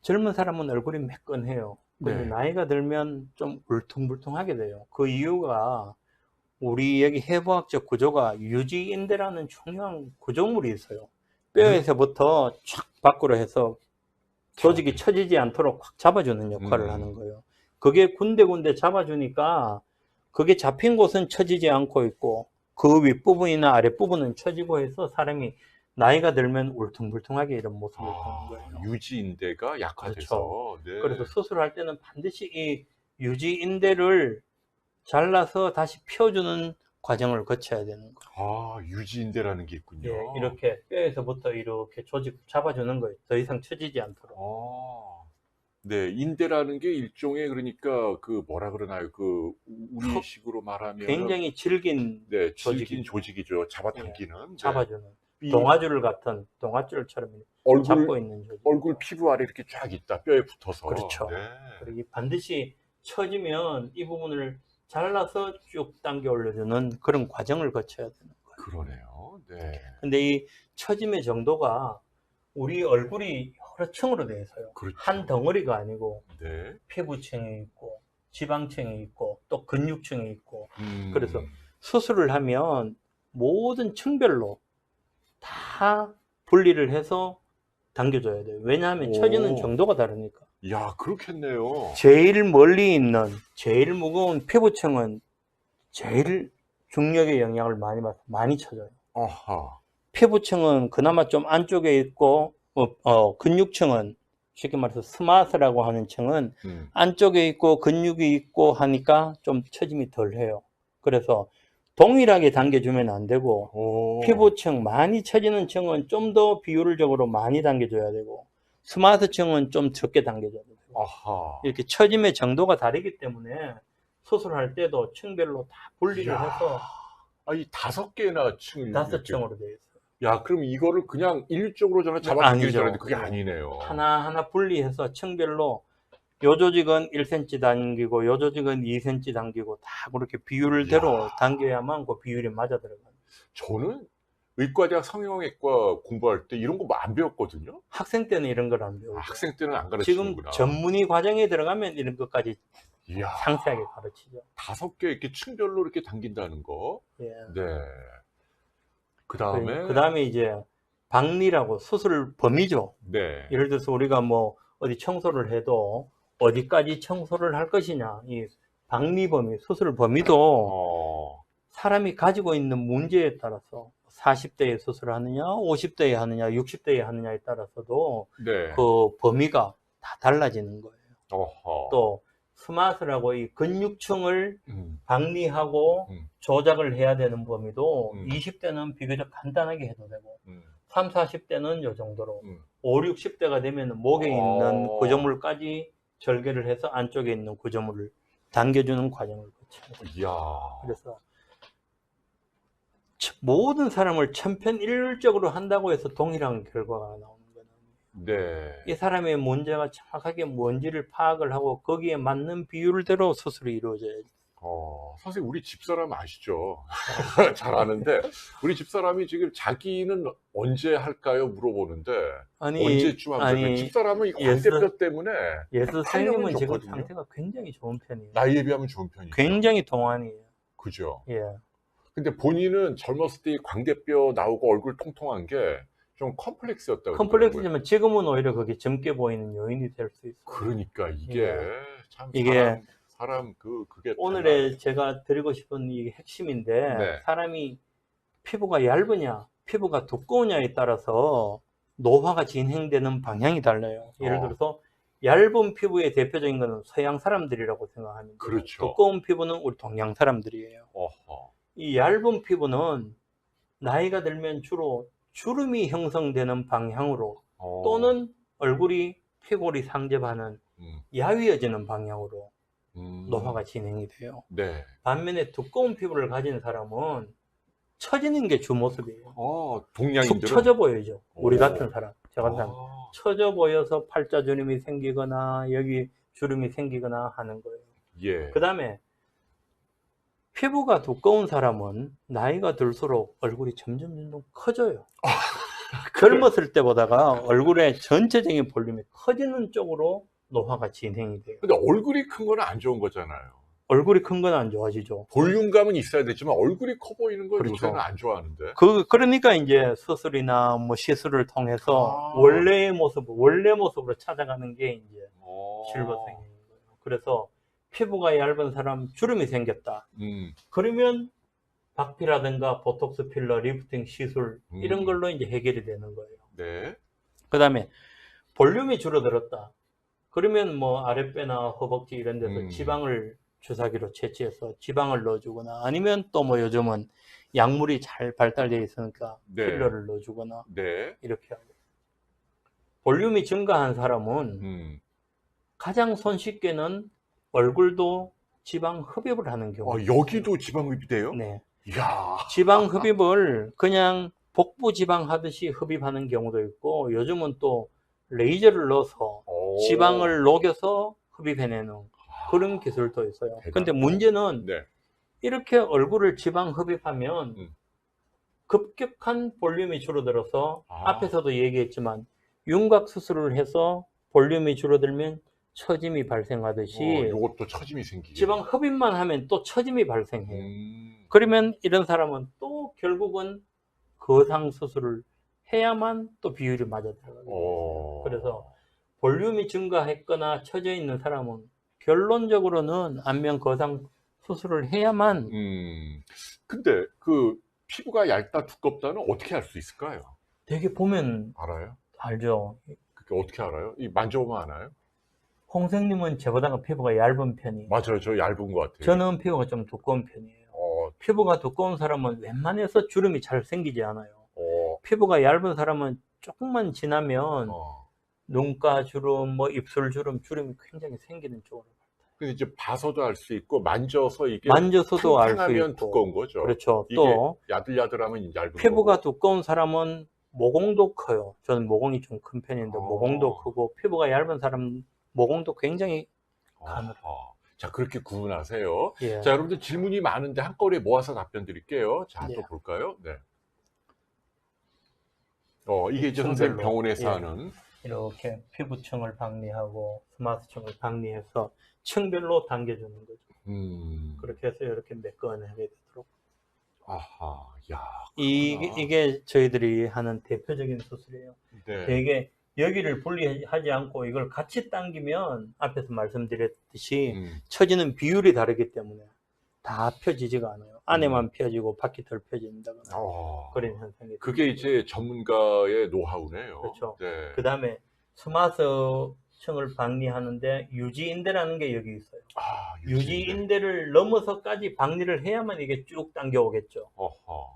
젊은 사람은 얼굴이 매끈해요. 근데 네. 나이가 들면 좀 울퉁불퉁하게 돼요. 그 이유가 우리 여기 해부학적 구조가 유지인대라는 중요한 구조물이 있어요. 뼈에서부터 촥 밖으로 해서 조직이 처지지 않도록 확 잡아주는 역할을 하는 거예요. 그게 군데군데 잡아주니까 그게 잡힌 곳은 처지지 않고 있고 그 윗부분이나 아랫부분은 처지고 해서 사람이 나이가 들면 울퉁불퉁하게 이런 모습을 보는 거예요. 유지인대가 약화돼서. 네. 그래서 수술할 때는 반드시 이 유지인대를 잘라서 다시 펴주는 과정을 거쳐야 되는 거예요. 유지인대라는 게 있군요. 예, 이렇게 뼈에서부터 이렇게 조직 잡아주는 거예요. 더 이상 처지지 않도록. 네, 인대라는 게 일종의 그러니까 그 뭐라 그러나요? 그 우리식으로 말하면 굉장히 질긴 네, 질긴 조직이죠. 잡아당기는. 예, 네. 잡아주는 동아줄 같은 동아줄처럼 잡고 있는 조직. 얼굴 피부 아래 이렇게 쫙 있다. 뼈에 붙어서. 그렇죠. 네. 그리고 반드시 처지면 이 부분을 잘라서 쭉 당겨 올려주는 그런 과정을 거쳐야 되는 거예요. 그러네요. 네. 근데 이 처짐의 정도가 우리 얼굴이 여러 층으로 되어 있어요. 그렇죠. 한 덩어리가 아니고 네. 피부층이 있고 지방층이 있고 또 근육층이 있고 그래서 음. 수술을 하면 모든 층별로 다 분리를 해서 당겨줘야 돼요. 왜냐하면 처지는 정도가 다르니까. 야, 그렇겠네요. 제일 멀리 있는 제일 무거운 피부층은 제일 중력의 영향을 많이 받아서 많이 처져요. 아하. 피부층은 그나마 좀 안쪽에 있고 근육층은 쉽게 말해서 스마트라고 하는 층은 안쪽에 있고 근육이 있고 하니까 좀 처짐이 덜해요. 그래서 동일하게 당겨주면 안 되고 피부층 많이 처지는 층은 좀 더 비율적으로 많이 당겨줘야 되고 스마트층은 좀 적게 당겨줘야 되고 아하. 이렇게 처짐의 정도가 다르기 때문에 수술할 때도 층별로 다 분리를 해서 이 5개나 층을 5층으로 되어 있어요. 야, 그럼 이거를 그냥 일적으로 저는 잡아당기는 줄 알았는데 그게 네. 아니네요. 하나하나 분리해서 층별로 요 조직은 1cm 당기고 요 조직은 2cm 당기고 다 그렇게 비율대로 당겨야만 그 비율이 맞아 들어가요. 저는 의과대학 성형외과 공부할 때 이런 거 안 배웠거든요. 학생 때는 이런 걸 안 배우고 학생 때는 안 지금 가르치는구나. 전문의 과정에 들어가면 이런 것까지 이야, 상세하게 가르치죠. 5개 이렇게 층별로 이렇게 당긴다는 거. 예. 네. 그다음에 이제 박리라고 수술 범위죠. 네. 예를 들어서 우리가 뭐 어디 청소를 해도 어디까지 청소를 할 것이냐, 이 박리 범위, 수술 범위도 사람이 가지고 있는 문제에 따라서 40대에 수술을 하느냐, 50대에 하느냐, 60대에 하느냐에 따라서도 네. 그 범위가 다 달라지는 거예요. 어허. 또 스마트라고 이 근육층을 박리하고 조작을 해야 되는 범위도 20대는 비교적 간단하게 해도 되고 30, 40대는 이 정도로 5, 60대가 되면 목에 있는 구조물까지 절개를 해서 안쪽에 있는 구조물을 당겨주는 과정을 거쳐요. 이야. 그래서 모든 사람을 천편일률적으로 한다고 해서 동일한 결과가 나오는 거예요. 네. 이 사람의 문제가 정확하게 뭔지를 파악을 하고 거기에 맞는 비율대로 수술이 이루어져야지. 선생님, 우리 집사람 아시죠? 잘 아는데, 우리 집사람이 지금 자기는 언제 할까요? 물어보는데, 아니, 언제쯤 하면 될까요? 아니, 집사람은 이 예수, 광대뼈 때문에 예수 탄력은 선생님은 지금 좋거든요. 상태가 굉장히 좋은 편이에요. 나이에 비하면 좋은 편이죠. 굉장히 동안이에요. 그죠? 예. 근데 본인은 젊었을 때 이 광대뼈 나오고 얼굴 통통한 게 좀 컴플렉스였다고 그러더라고요. 컴플렉스지만 지금은 오히려 그게 젊게 보이는 요인이 될 수 있어요. 그러니까 이게 예. 참 이게 사람 그게 오늘의 제가 드리고 싶은 이 핵심인데, 네. 사람이 피부가 얇으냐, 피부가 두꺼우냐에 따라서 노화가 진행되는 방향이 달라요. 예를 들어서 얇은 피부의 대표적인 것은 서양 사람들이라고 생각하면 돼요. 그렇죠. 두꺼운 피부는 우리 동양 사람들이에요. 어허. 이 얇은 피부는 나이가 들면 주로 주름이 형성되는 방향으로 또는 얼굴이 피골이 상접하는 야위어지는 방향으로 노화가 진행이 돼요. 네. 반면에 두꺼운 피부를 가진 사람은 처지는 게 주 모습이에요. 축 동양인들은 처져 보이죠. 우리 오. 같은 사람, 저 같은 사람. 처져 보여서 팔자 주름이 생기거나 여기 주름이 생기거나 하는 거예요. 예. 그 다음에 피부가 두꺼운 사람은 나이가 들수록 얼굴이 점점 커져요. 젊었을 때보다가 얼굴의 전체적인 볼륨이 커지는 쪽으로 노화가 진행이 돼요. 근데 얼굴이 큰 건 안 좋은 거잖아요. 얼굴이 큰 건 안 좋아지죠. 볼륨감은 있어야 되지만 얼굴이 커 보이는 건 그렇죠. 요새는 안 좋아하는데. 그러니까 이제 수술이나 뭐 시술을 통해서 원래 모습으로 찾아가는 게 이제 실버생인 거예요. 그래서 피부가 얇은 사람 주름이 생겼다. 그러면 박피라든가 보톡스 필러, 리프팅 시술 이런 걸로 이제 해결이 되는 거예요. 네. 그 다음에 볼륨이 줄어들었다. 그러면 뭐 아랫배나 허벅지 이런 데서 지방을 주사기로 채취해서 지방을 넣어주거나 아니면 또 뭐 요즘은 약물이 잘 발달되어 있으니까 네. 필러를 넣어주거나 네. 이렇게 하고. 볼륨이 증가한 사람은 가장 손쉽게는 얼굴도 지방 흡입을 하는 경우. 여기도 지방 흡입이 돼요? 네. 이야. 지방 흡입을 그냥 복부 지방 하듯이 흡입하는 경우도 있고, 요즘은 또 레이저를 넣어서 지방을 녹여서 흡입해내는 그런 기술도 있어요. 근데 문제는 네. 이렇게 얼굴을 지방 흡입하면 급격한 볼륨이 줄어들어서 앞에서도 얘기했지만 윤곽 수술을 해서 볼륨이 줄어들면 처짐이 발생하듯이 이것도 처짐이 생기게. 지방 흡입만 하면 또 처짐이 발생해요. 그러면 이런 사람은 또 결국은 거상 수술을 해야만 또 비율이 맞아 들어가요. 그래서 볼륨이 증가했거나 처져 있는 사람은 결론적으로는 안면 거상 수술을 해야만. 근데 그 피부가 얇다 두껍다는 어떻게 알 수 있을까요? 되게 보면 알아요? 알죠. 그게 어떻게 알아요? 만져보면 아나요? 홍생님은 저보다 피부가 얇은 편이에요. 맞아요. 저 얇은 것 같아요. 저는 피부가 좀 두꺼운 편이에요. 피부가 두꺼운 사람은 웬만해서 주름이 잘 생기지 않아요. 피부가 얇은 사람은 조금만 지나면 눈가 주름, 뭐 입술 주름, 주름이 굉장히 생기는 쪽으로. 근데 이제 봐서도 알 수 있고 만져서 이게 만져서도 알 수 팽팽하면 있고. 두꺼운 거죠. 그렇죠. 이게 또 야들야들하면 얇은 피부가 거고. 두꺼운 사람은 모공도 커요. 저는 모공이 좀 큰 편인데 모공도 크고, 피부가 얇은 사람 모공도 굉장히 가늘어요. 자, 그렇게 구분하세요. 예. 자, 여러분들 질문이 많은데 한꺼번에 모아서 답변 드릴게요. 자, 예. 또 볼까요? 네. 이게 이제 선생님 병원에서 하는 이렇게 피부층을 박리하고 스마트층을 박리해서 층별로 당겨주는 거죠. 그렇게 해서 이렇게 매끈하게 되도록. 아하, 야. 이게 저희들이 하는 대표적인 수술이에요. 네. 되게 여기를 분리하지 않고 이걸 같이 당기면 앞에서 말씀드렸듯이 처지는 비율이 다르기 때문에 다 펴지지가 않아요. 안에만 펴지고 바퀴 덜 펴진다거나 그런 현상이. 그게 이제 전문가의 노하우네요. 그렇죠. 네. 그 다음에 스마트층을 박리하는데 유지인대라는 게 여기 있어요. 유지인대를 넘어서까지 박리를 해야만 이게 쭉 당겨오겠죠.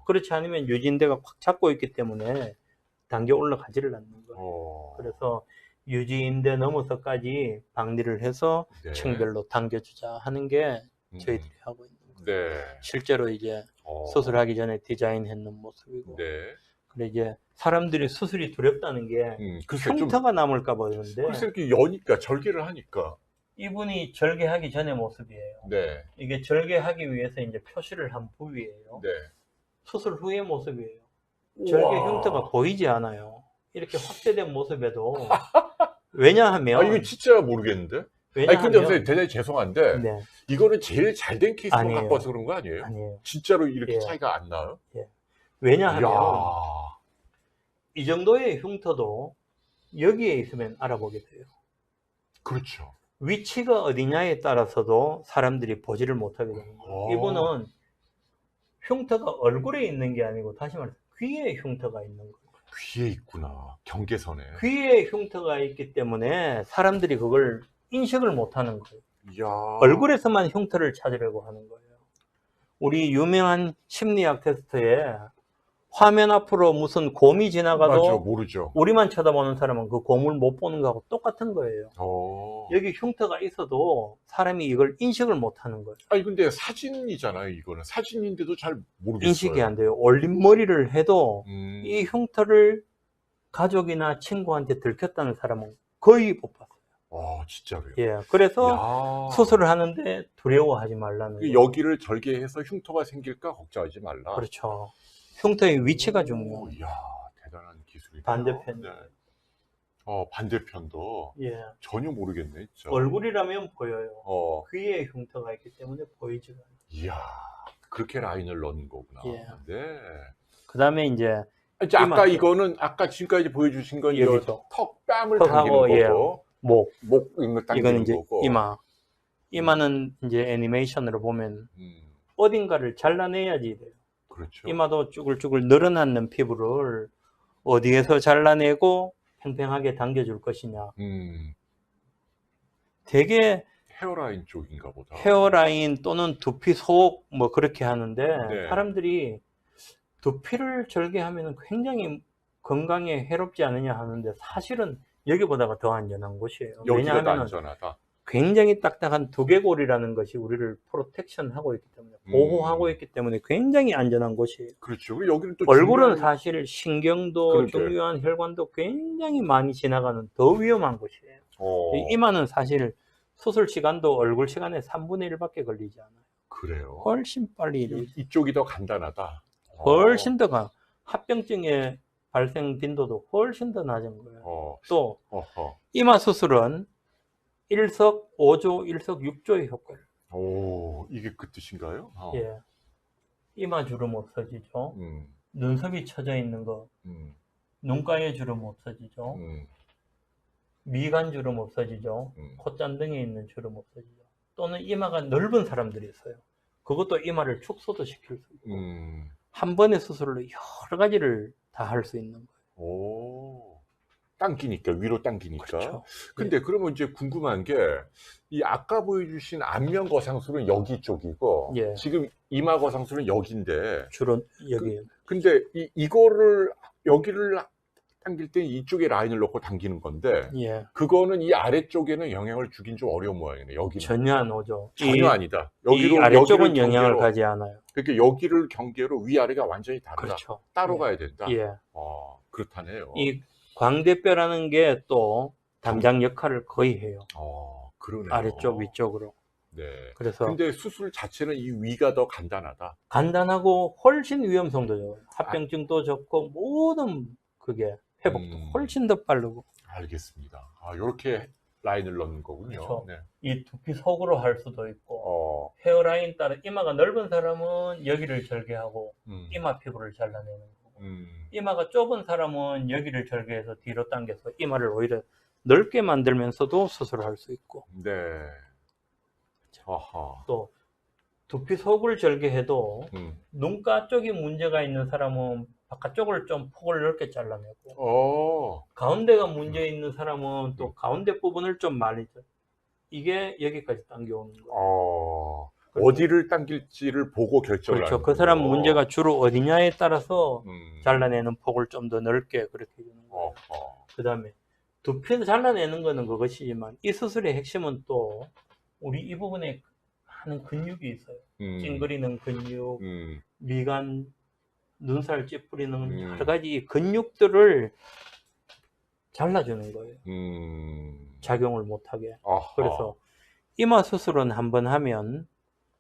그렇지 않으면 유지인대가 꽉 잡고 있기 때문에 당겨 올라가지를 않는 거예요. 그래서 유지인대 넘어서까지 박리를 해서 네. 층별로 당겨주자 하는 게 저희들이 하고 있는 거예요. 네. 실제로 이제 수술하기 전에 디자인했는 모습이고. 네. 근데 이제 사람들이 수술이 두렵다는 게 글쎄 좀 흉터가 남을까 봐 그러는데, 글쎄 이렇게 여니까 절개를 하니까 이분이 절개하기 전의 모습이에요. 네. 이게 절개하기 위해서 이제 표시를 한 부위예요. 네. 수술 후의 모습이에요. 절개 우와. 흉터가 보이지 않아요. 이렇게 확대된 모습에도. 왜냐하면, 이거 진짜 모르겠는데? 근데 왜냐하면, 선생님, 대단히 죄송한데, 네, 이거는 제일 잘 된 케이스만 아니에요. 갖고 와서 그런 거 아니에요? 아니에요. 진짜로 이렇게 예. 차이가 안 나요? 왜냐하면, 이야. 이 정도의 흉터도 여기에 있으면 알아보게 돼요. 그렇죠. 위치가 어디냐에 따라서도 사람들이 보지를 못하게 되는 거예요. 이분은 흉터가 얼굴에 있는 게 아니고, 다시 말해서 귀에 흉터가 있는 거예요. 귀에 있구나. 경계선에. 귀에 흉터가 있기 때문에 사람들이 그걸 인식을 못하는 거예요. 이야. 얼굴에서만 흉터를 찾으려고 하는 거예요. 우리 유명한 심리학 테스트에 화면 앞으로 무슨 곰이 맞아, 지나가도 모르죠. 우리만 쳐다보는 사람은 그 곰을 못 보는 거하고 똑같은 거예요. 여기 흉터가 있어도 사람이 이걸 인식을 못하는 거예요. 아니 근데 사진이잖아요. 이거는 사진인데도 잘 모르겠어요. 인식이 안 돼요. 올림머리를 해도 음. 이 흉터를 가족이나 친구한테 들켰다는 사람은 거의 못 봤어요. 진짜로요? 예, 그래서 야. 수술을 하는데 두려워하지 말라는 거예요. 여기를 절개해서 흉터가 생길까 걱정하지 말라. 그렇죠. 흉터의 위치가 중요해요. 이야, 대단한 기술이네요. 반대편. 네. 반대편도 예. 전혀 모르겠네, 진짜. 얼굴이라면 보여요. 어, 귀에 흉터가 있기 때문에 보이지가 않아요. 이야, 그렇게 라인을 넣는 거구나. 예. 네. 그 다음에 이제 이제 아까 이마. 이거는 아까 지금까지 보여주신 건 여기죠. 턱 뺨을 턱하고, 당기는 거고, 목. 이거 당기는 이건 이제 거고. 이마. 이마는 이제 애니메이션으로 보면 음, 어딘가를 잘라내야지 돼요. 그렇죠. 이마도 쭈글쭈글 늘어났는 피부를 어디에서 잘라내고 팽팽하게 당겨줄 것이냐. 되게 헤어라인 쪽인가 보다. 헤어라인 또는 두피 속 뭐 그렇게 하는데 네. 사람들이 두피를 절개하면 굉장히 건강에 해롭지 않느냐 하는데 사실은 여기보다가 더 안전한 곳이에요. 여기가 더 왜냐하면 안전하다. 굉장히 딱딱한 두개골이라는 것이 우리를 프로텍션 하고 있기 때문에 보호하고 있기 때문에 굉장히 안전한 곳이에요. 그렇죠. 그리고 여기는 또 얼굴은 중요한- 사실 신경도 그러게. 중요한 혈관도 굉장히 많이 지나가는 더 위험한 곳이에요. 이마는 사실 수술 시간도 얼굴 시간의 3분의 1밖에 걸리지 않아요. 그래요. 훨씬 빨리 이루어져요. 이쪽이 더 간단하다. 훨씬 더 합병증의 발생 빈도도 훨씬 더 낮은 거예요. 또 어허. 이마 수술은 일석오조, 일석육조의 효과를. 이게 그 뜻인가요? 예. 이마 주름 없어지죠. 음, 눈썹이 처져 있는 거, 음, 눈가에 주름 없어지죠. 음, 미간 주름 없어지죠. 콧잔등에 있는 주름 없어지죠. 또는 이마가 넓은 사람들이 있어요. 그것도 이마를 축소도 시킬 수 있고 한 번의 수술로 여러 가지를 다 할 수 있는 거예요. 당기니까 위로 당기니까. 그렇죠. 근데 그러면 이제 궁금한 게 이 아까 보여주신 안면 거상술은 여기 쪽이고 예. 지금 이마 거상술은 여기인데 주로 여기 근데 이거를 여기를 당길 때 이쪽에 라인을 넣고 당기는 건데 예. 그거는 이 아래쪽에는 영향을 주긴 좀 어려운 모양이네. 여기는 전혀 안 오죠. 전혀 아니다. 이 아래쪽은 여기를 영향을 경계로, 가지 않아요. 그러니까 여기를 경계로 위아래가 완전히 다르다. 그렇죠. 따로 예. 가야 된다. 예. 그렇다네요. 이 광대뼈라는 게 또 담장 역할을 거의 해요. 그러네요. 아래쪽 위쪽으로. 네. 그래서 근데 수술 자체는 이 위가 더 간단하다. 간단하고 훨씬 위험성도 좋아요. 합병증도 적고 모든 그게 회복도 훨씬 더 빠르고. 알겠습니다. 이렇게 라인을 넣는 거군요. 그렇죠. 네. 이 두피 속으로 할 수도 있고 헤어라인 따라 이마가 넓은 사람은 여기를 절개하고 이마 피부를 잘라내는 거고 이마가 좁은 사람은 여기를 절개해서 뒤로 당겨서 이마를 오히려 넓게 만들면서도 수술을 할 수 있고 네. 아하. 또 두피 속을 절개해도 눈가 쪽이 문제가 있는 사람은 바깥쪽을 좀 폭을 넓게 잘라내고 가운데가 문제 있는 사람은 또 가운데 부분을 좀 많이 이게 여기까지 당겨오는 거예요. 어디를 당길지를 보고 결정을 그렇죠. 하는 그 사람 거예요. 문제가 주로 어디냐에 따라서 잘라내는 폭을 좀 더 넓게 그렇게 해주는 거예요. 그 다음에 두피를 잘라내는 거는 그것이지만 이 수술의 핵심은 또 우리 이 부분에 하는 근육이 있어요. 찡그리는 근육, 미간, 눈살 찌푸리는 여러 가지 근육들을 잘라주는 거예요. 작용을 못하게. 그래서 이마 수술은 한번 하면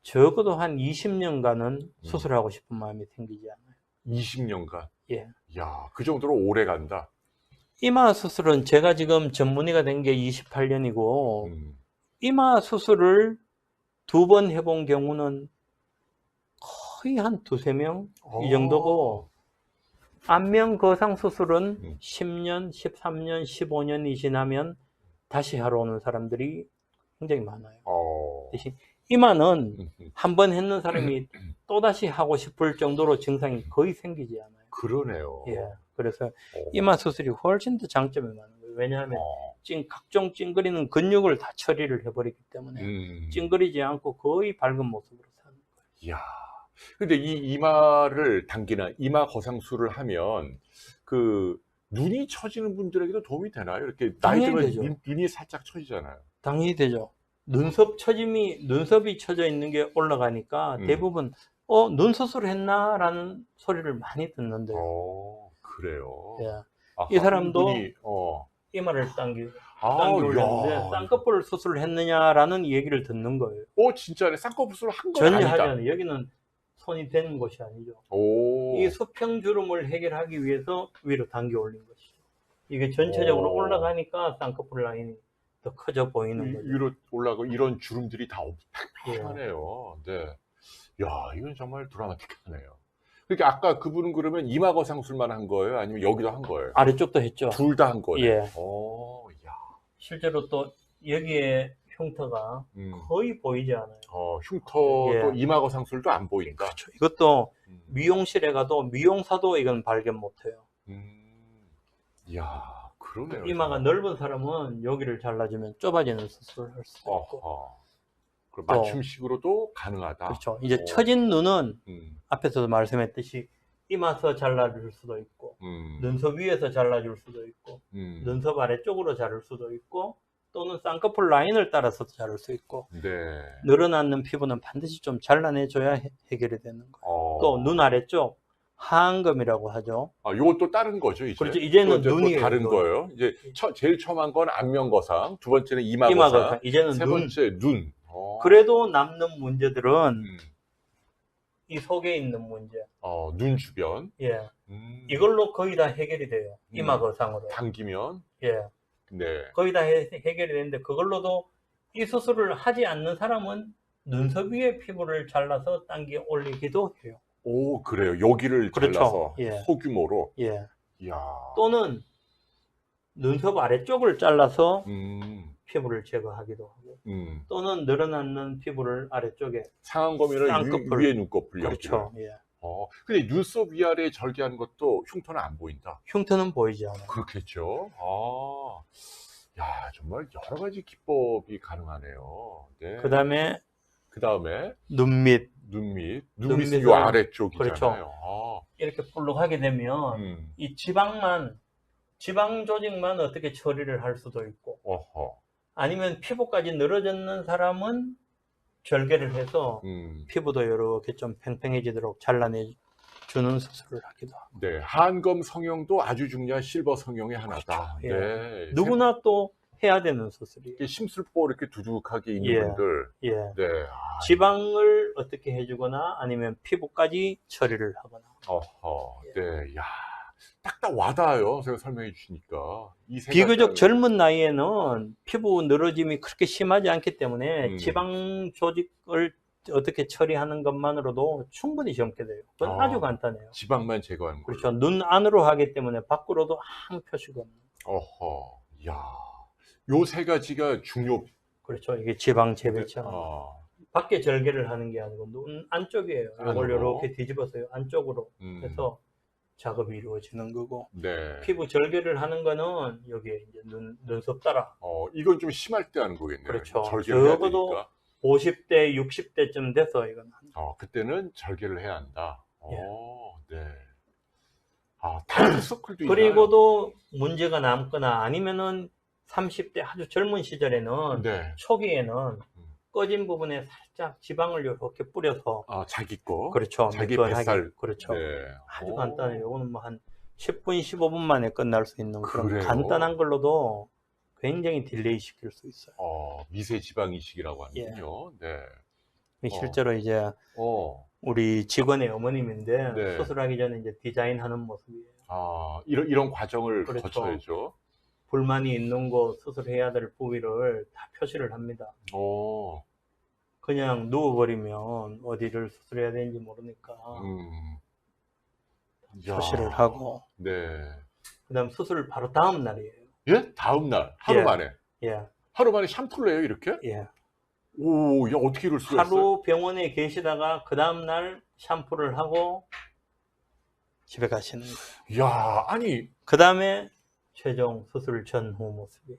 적어도 한 20년간은 수술하고 싶은 마음이 생기지 않아요. 20년간. 예. 야, 그 정도로 오래 간다. 이마 수술은 제가 지금 전문의가 된 게 28년이고 이마 수술을 2번 해본 경우는 거의 한 2~3명 이 정도고, 안면 거상 수술은 10년, 13년, 15년이 지나면 다시 하러 오는 사람들이 굉장히 많아요. 대신 이마는 한 번 했는 사람이 또다시 하고 싶을 정도로 증상이 거의 생기지 않아요. 그러네요. 예. 그래서 이마 수술이 훨씬 더 장점이 많은 거예요. 왜냐하면 각종 찡그리는 근육을 다 처리를 해버리기 때문에 찡그리지 않고 거의 밝은 모습으로 사는 거예요. 이야. 근데 이 이마를 당기나 이마 거상술을 하면 그 눈이 처지는 분들에게도 도움이 되나요? 이렇게 나이 당연히 들면 되죠. 눈이 살짝 처지잖아요. 당연히 되죠. 눈썹이 처져 있는 게 올라가니까 대부분 눈 수술했나? 라는 소리를 많이 듣는데요. 그래요. 예. 아하, 이 사람도 눈이, 이마를 당기고 야. 했는데 쌍꺼풀 수술을 했느냐라는 얘기를 듣는 거예요. 진짜네. 쌍꺼풀 수술 한 건 전혀 아니다. 하지 않아요. 여기는 손이 되는 곳이 아니죠. 이 수평주름을 해결하기 위해서 위로 당겨 올린 것이죠. 이게 전체적으로 올라가니까 쌍꺼풀 라인이 더 커져 보이는 거죠. 위로 올라가고 이런 주름들이 다 팽팽하네요. 네. 야, 이건 정말 드라마틱하네요. 그러니까 아까 그분은 그러면 이마 거상술만 한 거예요? 아니면 여기도 한 거예요? 아래쪽도 했죠. 둘 다 한 거예요? 예. 야. 실제로 또 여기에 흉터가 거의 보이지 않아요. 흉터도 예. 이마 거상술도 안 보인다. 그렇죠. 이것도 미용실에 가도 미용사도 이건 발견 못해요. 이야, 그러네요. 이마가 넓은 사람은 여기를 잘라주면 좁아지는 수술을 할 수 있고. 그럼 맞춤식으로도 가능하다. 그렇죠. 이제 처진 눈은 앞에서도 말씀했듯이 이마서 잘라줄 수도 있고, 눈썹 위에서 잘라줄 수도 있고, 눈썹 아래쪽으로 자를 수도 있고, 또는 쌍꺼풀 라인을 따라서도 자를 수 있고, 네. 늘어났는 피부는 반드시 좀 잘라내줘야 해결이 되는 거예요. 또 눈 아래쪽 하안검이라고 하죠. 요것도 다른 거죠, 이제. 그렇죠. 이제는 눈이 다른 거예요. 이제 제일 처음 한 건 안면 거상, 두 번째는 이마 이마 거상, 거상, 이제는 세 눈. 번째 눈. 그래도 남는 문제들은 이 속에 있는 문제. 눈 주변. 예. 이걸로 거의 다 해결이 돼요. 이마 거상으로. 당기면. 예. 네. 거의 다 해결이 되는데, 그걸로도 이 수술을 하지 않는 사람은 눈썹 위에 피부를 잘라서 당겨 올리기도 해요. 그래요. 여기를 그렇죠. 잘라서 예. 소규모로. 예. 이야. 또는 눈썹 아래쪽을 잘라서 피부를 제거하기도 하고, 또는 늘어나는 피부를 아래쪽에 상안검이나 쌍꺼풀. 위에 눈꺼풀 여기를. 그렇죠. 예. 근데 눈썹 위아래 절개하는 것도 흉터는 안 보인다. 흉터는 보이지 않아요. 그렇겠죠. 야, 정말 여러 가지 기법이 가능하네요. 네. 그 다음에 눈 밑. 눈 밑은 요 아래쪽이잖아요. 그렇죠. 이렇게 볼록하게 되면 이 지방 조직만 어떻게 처리를 할 수도 있고, 아니면 피부까지 늘어졌는 사람은 절개를 해서 피부도 이렇게 좀 팽팽해지도록 잘라내주는 수술을 하기도 하고. 네, 하안검 성형도 아주 중요한 실버 성형의 하나다. 그렇죠. 예. 네. 누구나 또 해야 되는 수술이에요. 심술보 이렇게 두둑하게 있는 예. 분들. 예. 네. 지방을 어떻게 해주거나 아니면 피부까지 처리를 하거나. 네. 야, 딱딱 와닿아요. 제가 설명해 주시니까. 비교적 젊은 나이에는 피부 늘어짐이 그렇게 심하지 않기 때문에 지방 조직을 어떻게 처리하는 것만으로도 충분히 젊게 돼요. 그건 아주 간단해요. 지방만 제거하는 거죠. 그렇죠. 눈 안으로 하기 때문에 밖으로도 아무 표시가 없는. 야, 요 세 가지가 중요. 그렇죠. 이게 지방 재배처럼. 밖에 절개를 하는 게 아니고 눈 안쪽이에요. 이걸 이렇게 뒤집어서요. 안쪽으로 해서 작업이 이루어지는 거고. 네. 피부 절개를 하는 거는 여기에 이제 눈썹 따라. 이건 좀 심할 때 하는 거겠네요. 그렇죠. 절개를 해야 적어도 되니까. 50대, 60대쯤 돼서 이건. 그때는 절개를 해야 한다. 예. 네. 다크서클도 있나요? 그리고도 문제가 남거나 아니면은 30대 아주 젊은 시절에는 네. 초기에는 꺼진 부분에 살짝 지방을 이렇게 뿌려서 자기 거. 그렇죠. 자기 매끈하게. 뱃살. 그렇죠. 네. 아주 간단해요. 이거는 뭐 한 10분, 15분 만에 끝날 수 있는 그런 그래요? 간단한 걸로도 굉장히 딜레이 시킬 수 있어요. 미세 지방 이식이라고 하는군요. 네. 실제로 이제 우리 직원의 어머님인데 네. 수술하기 전에 이제 디자인하는 모습이에요. 이런 과정을 그렇죠. 거쳐야죠. 불만이 있는 곳, 수술해야 될 부위를 다 표시를 합니다. 그냥 누워버리면 어디를 수술해야 되는지 모르니까 표시를 하고. 네. 그다음 수술 바로 다음 날이에요. 예? 다음 날 하루 만에. 예. 하루 만에 샴푸를 해요, 이렇게? 예. 오, 야, 어떻게 이럴 수가 있어요? 하루 병원에 계시다가 그 다음 날 샴푸를 하고 집에 가시는 거예요. 야, 아니. 그 다음에 최종 수술 전후 모습이.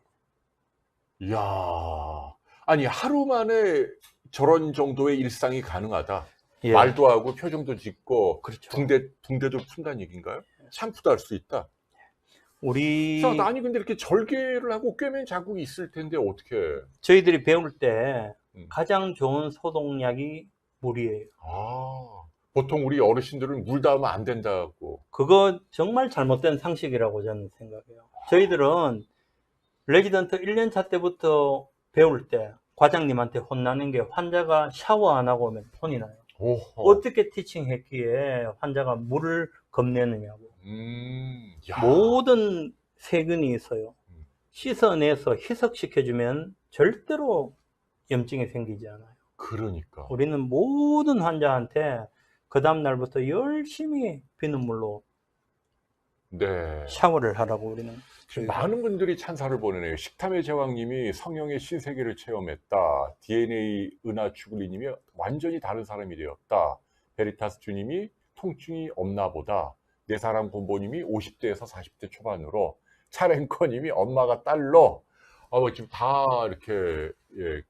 야, 아니 하루 만에 저런 정도의 일상이 가능하다. 예. 말도 하고 표정도 짓고 그렇죠. 붕대도 푼다는 얘기인가요? 샴푸도 할 수 있다. 아니 근데 이렇게 절개를 하고 꿰맨 자국이 있을 텐데 어떻게? 저희들이 배울 때 가장 좋은 소독약이 물이에요. 보통 우리 어르신들은 물 닿으면 안 된다고. 그거 정말 잘못된 상식이라고 저는 생각해요. 저희들은 레지던트 1년차 때부터 배울 때 과장님한테 혼나는 게 환자가 샤워 안 하고 오면 혼이 나요. 어떻게 티칭했기에 환자가 물을 겁내느냐고. 모든 세균이 있어요. 씻어내서 희석시켜주면 절대로 염증이 생기지 않아요. 그러니까. 우리는 모든 환자한테 그 다음 날부터 열심히 비눗물로 샤워를 하라고 우리는. 많은 분들이 찬사를 보내네요. 식탐의 제왕님이 성령의 신세계를 체험했다. DNA 은하 추글리님이 완전히 다른 사람이 되었다. 베리타스 주님이 통증이 없나 보다. 내 사람 곰보님이 50대에서 40대 초반으로. 차랭커님이 엄마가 딸로. 지금 다 이렇게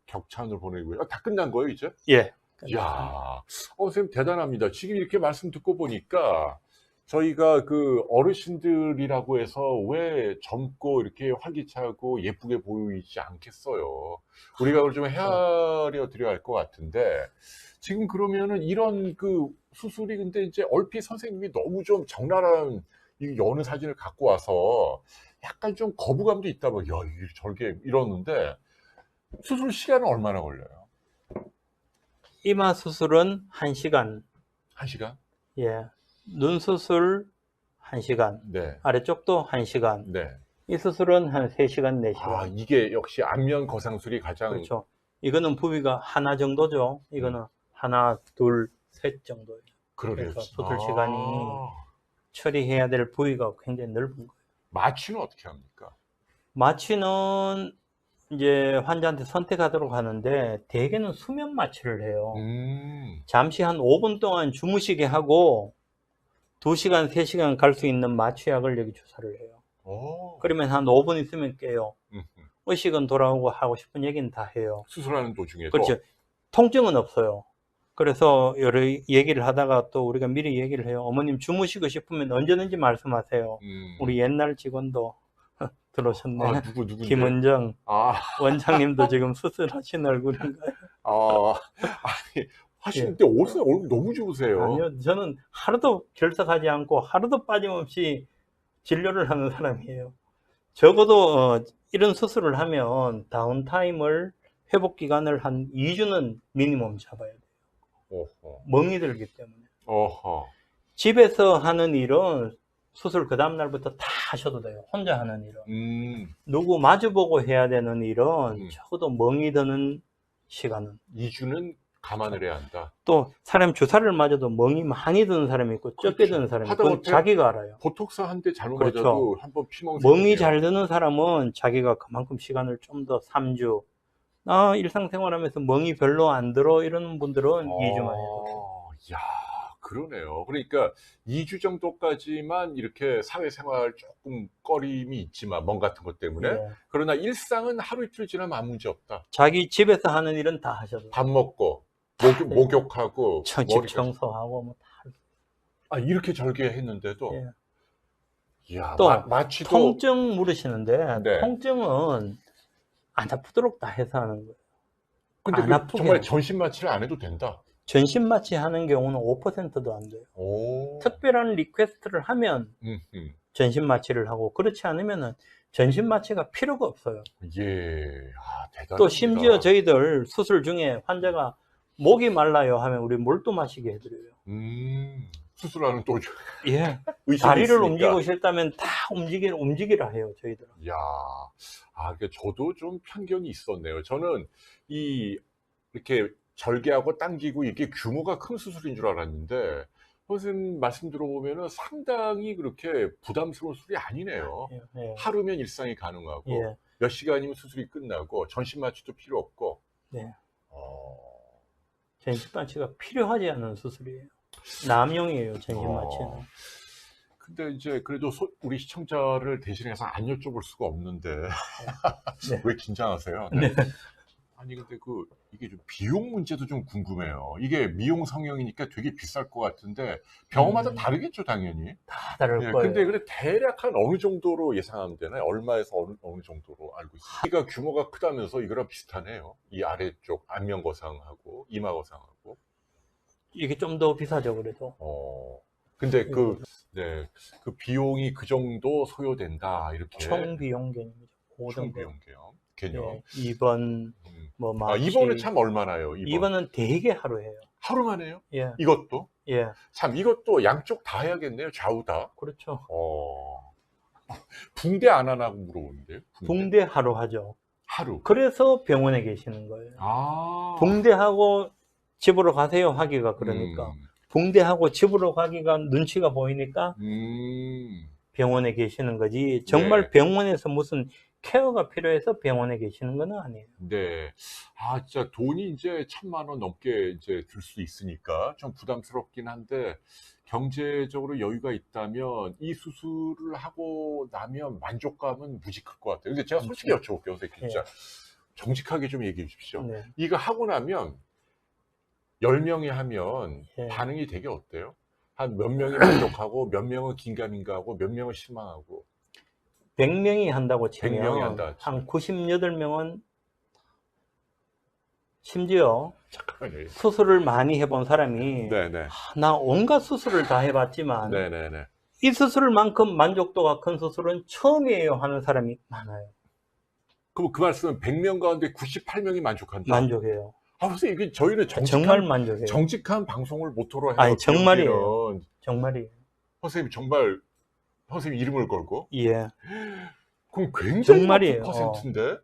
격찬을 보내고요. 다 끝난 거예요 이제? 예. 이야, 선생님 대단합니다. 지금 이렇게 말씀 듣고 보니까 저희가 그 어르신들이라고 해서 왜 젊고 이렇게 활기차고 예쁘게 보이지 않겠어요. 우리가 그걸 좀 헤아려 드려야 할 것 같은데, 지금 그러면은 이런 그 수술이 근데 이제 얼핏 선생님이 너무 좀 적나라한 이 여느 사진을 갖고 와서 약간 좀 거부감도 있다 뭐, 야, 이게 저렇게 이러는데 수술 시간은 얼마나 걸려요? 이마 수술은 1시간. 1시간? 예. 눈 수술 1시간. 네. 아래쪽도 1시간. 네. 이 수술은 한 3시간, 4시간. 이게 역시 안면 거상술이 가장. 그렇죠. 이거는 부위가 하나 정도죠. 이거는 하나, 둘, 셋 정도예요. 그래서 수술 시간이 처리해야 될 부위가 굉장히 넓은 거예요. 마취는 어떻게 합니까? 마취는 이제 환자한테 선택하도록 하는데 대개는 수면 마취를 해요. 잠시 한 5분 동안 주무시게 하고 2시간, 3시간 갈 수 있는 마취약을 여기 주사를 해요. 그러면 한 5분 있으면 깨요. 의식은 돌아오고 하고 싶은 얘기는 다 해요. 수술하는 도중에도? 그렇죠. 통증은 없어요. 그래서 여러 얘기를 하다가 또 우리가 미리 얘기를 해요. 어머님 주무시고 싶으면 언제든지 말씀하세요. 우리 옛날 직원도 들어오셨네. 누군데? 김은정 원장님도 지금 수술하신 얼굴인가요? 아니 하시는데 얼굴 너무 좋으세요. 아니요, 저는 하루도 결석하지 않고 하루도 빠짐없이 진료를 하는 사람이에요. 적어도 이런 수술을 하면 다운타임을 회복 기간을 한 2주는 미니멈 잡아야 돼요. 멍이 들기 때문에. 집에서 하는 일은 수술 그 다음 날부터 다 하셔도 돼요. 혼자 하는 일은. 누구 마주보고 해야 되는 일은 적어도 멍이 드는 시간은 2주는 감안을 해야 한다. 또 사람 주사를 맞아도 멍이 많이 드는 사람이 있고 적게 드는 사람이 있고 그건 자기가 알아요. 보톡스 한 대 잘못 맞아도 한번 피멍. 멍이 잘 드는 사람은 자기가 그만큼 시간을 좀 더 3주. 일상생활하면서 멍이 별로 안 들어 이러는 분들은 2주만 해요. 야, 그러네요. 그러니까 2주 정도까지만 이렇게 사회생활 조금 꺼림이 있지만 멍 같은 것 때문에. 그러나 일상은 하루 이틀 지나면 아무 문제 없다. 자기 집에서 하는 일은 다 하셔도 돼요. 밥 먹고 목욕하고 집 청소하고 뭐 다. 이렇게 절개했는데도. 야, 또 마취도. 통증 물으시는데 통증은 안 아프도록 다 해서 하는 거예요. 근데 정말 전신 마취를 안 해도 된다. 전신 마취 하는 경우는 5%도 안 돼요. 특별한 리퀘스트를 하면 전신 마취를 하고, 그렇지 않으면은 전신 마취가 필요가 없어요. 예, 대단합니다. 또 심지어 저희들 수술 중에 환자가 목이 말라요 하면 우리 물도 마시게 해드려요. 수술하는 또 예. 의식이 다리를 있으니까. 움직이고 싶다면 다 움직이라 해요, 저희들은. 야, 그러니까 저도 좀 편견이 있었네요. 저는 이렇게 절개하고 당기고 이게 규모가 큰 수술인 줄 알았는데, 선생님 말씀 들어보면은 상당히 그렇게 부담스러운 수술이 아니네요. 예. 하루면 일상이 가능하고, 예. 몇 시간이면 수술이 끝나고, 전신 마취도 필요 없고, 네. 어, 전신 마취가 필요하지 않은 수술이에요. 남용이에요, 전신 마취는. 근데 이제 그래도 우리 시청자를 대신해서 안 여쭤볼 수가 없는데 네. 왜 긴장하세요? 네. 아니 근데 이게 좀 비용 문제도 좀 궁금해요. 이게 미용 성형이니까 되게 비쌀 것 같은데 병원마다 다르겠죠, 당연히. 다 다를 예, 거예요. 근데 대략 한 어느 정도로 예상하면 되나요? 얼마에서 어느 정도로 알고 있어요? 이가 규모가 크다면서 이거랑 비슷하네요. 이 아래쪽 안면거상하고 이마거상하고. 이게 좀 더 비싸죠, 그래도. 근데 그 비용이 그 정도 소요된다, 이렇게. 총 비용 개념이죠. 총 비용 개념. 예, 입원, 뭐 마취. 입원은 참 얼마나요? 입원은 되게 하루 해요. 하루만 해요? 예. 이것도? 예. 참 이것도 양쪽 다 해야겠네요, 좌우 다. 그렇죠. 붕대 안 하나고 물어보는데요? 붕대 하루 하죠. 하루. 그래서 병원에 계시는 거예요. 붕대하고 집으로 가세요 하기가 그러니까. 붕대하고 집으로 가기가 눈치가 보이니까 병원에 계시는 거지. 정말 병원에서 무슨 케어가 필요해서 병원에 계시는 건 아니에요. 네. 진짜 돈이 이제 1,000만 원 넘게 이제 들 수 있으니까 좀 부담스럽긴 한데, 경제적으로 여유가 있다면 이 수술을 하고 나면 만족감은 무지 클 것 같아요. 근데 제가 솔직히 여쭤볼게요, 선생님. 진짜 정직하게 좀 얘기해 주십시오. 네. 이거 하고 나면 10명이 하면 예. 반응이 되게 어때요? 한 몇 명이 만족하고, 몇 명은 긴가민가하고, 몇 명은 실망하고. 100명이 한다고 100명이 치면 한다. 한 98명은 심지어 잠깐만요. 수술을 많이 해본 사람이 네네. 나 온갖 수술을 다 해봤지만 네네네. 이 수술만큼 만족도가 큰 수술은 처음이에요 하는 사람이 많아요. 그럼 그 말씀은 100명 가운데 98명이 만족한다? 만족해요. 선생님, 이게 저희는 정말 만족해요. 정직한 방송을 모토로 해요. 아니, 정말이에요. 정말이에요. 선생님, 정말, 선생님 이름을 걸고? 예. 그럼 굉장히 정말이에요. 높은 퍼센트인데?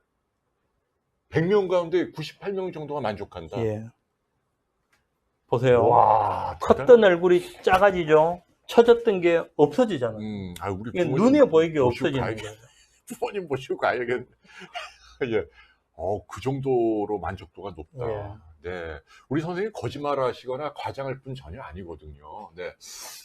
100명 가운데 98명 정도가 만족한다? 예. 보세요. 와, 컸던 얼굴이 작아지죠? 처졌던 게 없어지잖아요. 우리 이게 눈에 보이게 없어지는 거예요. 부모님 모시고 가야겠네. 예. 그 정도로 만족도가 높다. 예. 네. 우리 선생님이 거짓말 하시거나 과장할 분 전혀 아니거든요. 네.